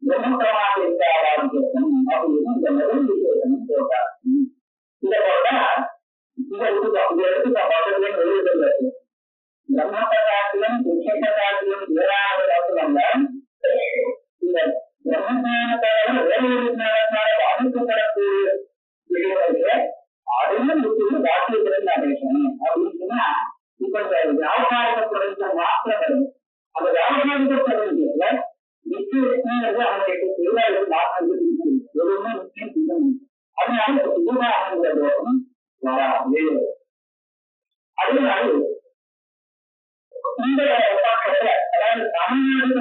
பிரம்மபுராணத்திற்காக கேட்கணும் அப்படின்னு இந்த முதல் விசேஷம் போட்டார். இதை போட்டா இதை எடுத்துக்கா பக்கத்துல எழுதுறது பிரம்மத்தை காட்டிலும் விசேஷ காட்டிலும் வேறான காட்டிலும் இந்த பிரம்மஞானத்தால வேற ஒரு ஞானத்தால பாதிக்கப்படக்கூடிய விஷயங்களுக்கு அதையும் முற்றிலும் வாக்கியத்திலிருந்து அடையணும் அப்படின்னு சொன்னா இப்ப இந்த வியாபாரிக பிரபஞ்ச மாற்றம் வரும். அந்த வியாபாரிக பிரபஞ்சத்துல நிச்சயங்கிறது அவங்களுக்கு தொழிலாளர்கள் மாற்றம் எதுவுமே முக்கியம் சிந்தனை. அதனால சுகாதாரங்கிற தோஷம் வராது. அதனால இந்த பக்கத்துல அதாவது தமிழ்நாடு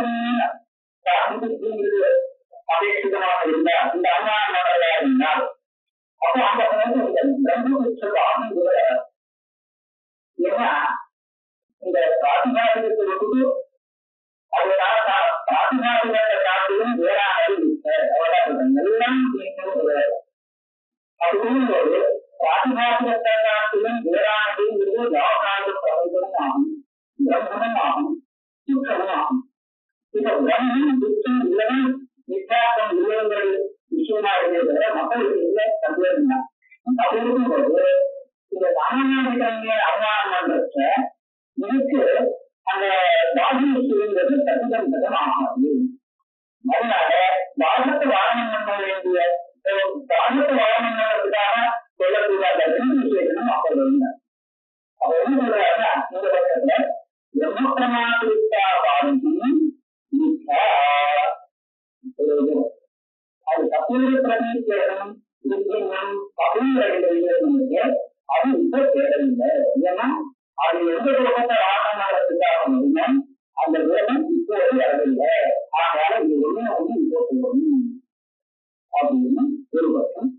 அபேட்சிதமாக இருந்தால் இந்த அனுமானமாக இருந்தால் அப்போ அந்த பிரம்மபுத்திர ஏன்னா இந்த பிராதிகாரத்தை விட்டு அதனால பிராதிகாரத்தை காட்டிலும் வேறானது அவ்வளவுதான் எல்லாம் அப்படி சொல்லும்போது பிராதிகாரத்தை காட்டிலும் வேறானதுங்கிறது வியாபார பிரபஞ்சமும் ஆகும், பிரம்மனும் ஆகும், சுற்றமும் ஆகும். இந்த பிரம்மம் சுற்றம் இல்லைன்னா நிச்சாக்கம் இல்லைங்கிறது விஷயமா இருக்கிறத மக்களுக்கு இல்லை சந்தேகம் தான். அப்படி இருக்கும்போது இந்த சாமானிய அவமானம் பண்றச்ச இதுக்கு அந்த பாகியங்கிறது சதிதம் ஆகாது. அதனால பாகத்தை வாகனம் பண்ண வேண்டிய பாகத்தை வாகனம் பண்ணுறதுக்காக சொல்லக்கூடாத ரெண்டு விஷயங்களும் அப்படி இல்லை. அவர் என்ன சொல்றாருன்னா இந்த பக்கத்துல பிரம்மபிரமாணத்திற்கா பாதிக்கும் அது தப்புடைய பிரதீசம் அப்படிங்கிறது அது இப்ப தேவையில்லை. ஏன்னா அது எந்த லோகத்தை வாகனத்துக்காக முடியும் அந்த லோகம் இப்போது வரவில்லை. ஆனால இது ஒண்ணு இப்போ போகணும் அப்படின்னு ஒரு பக்கம்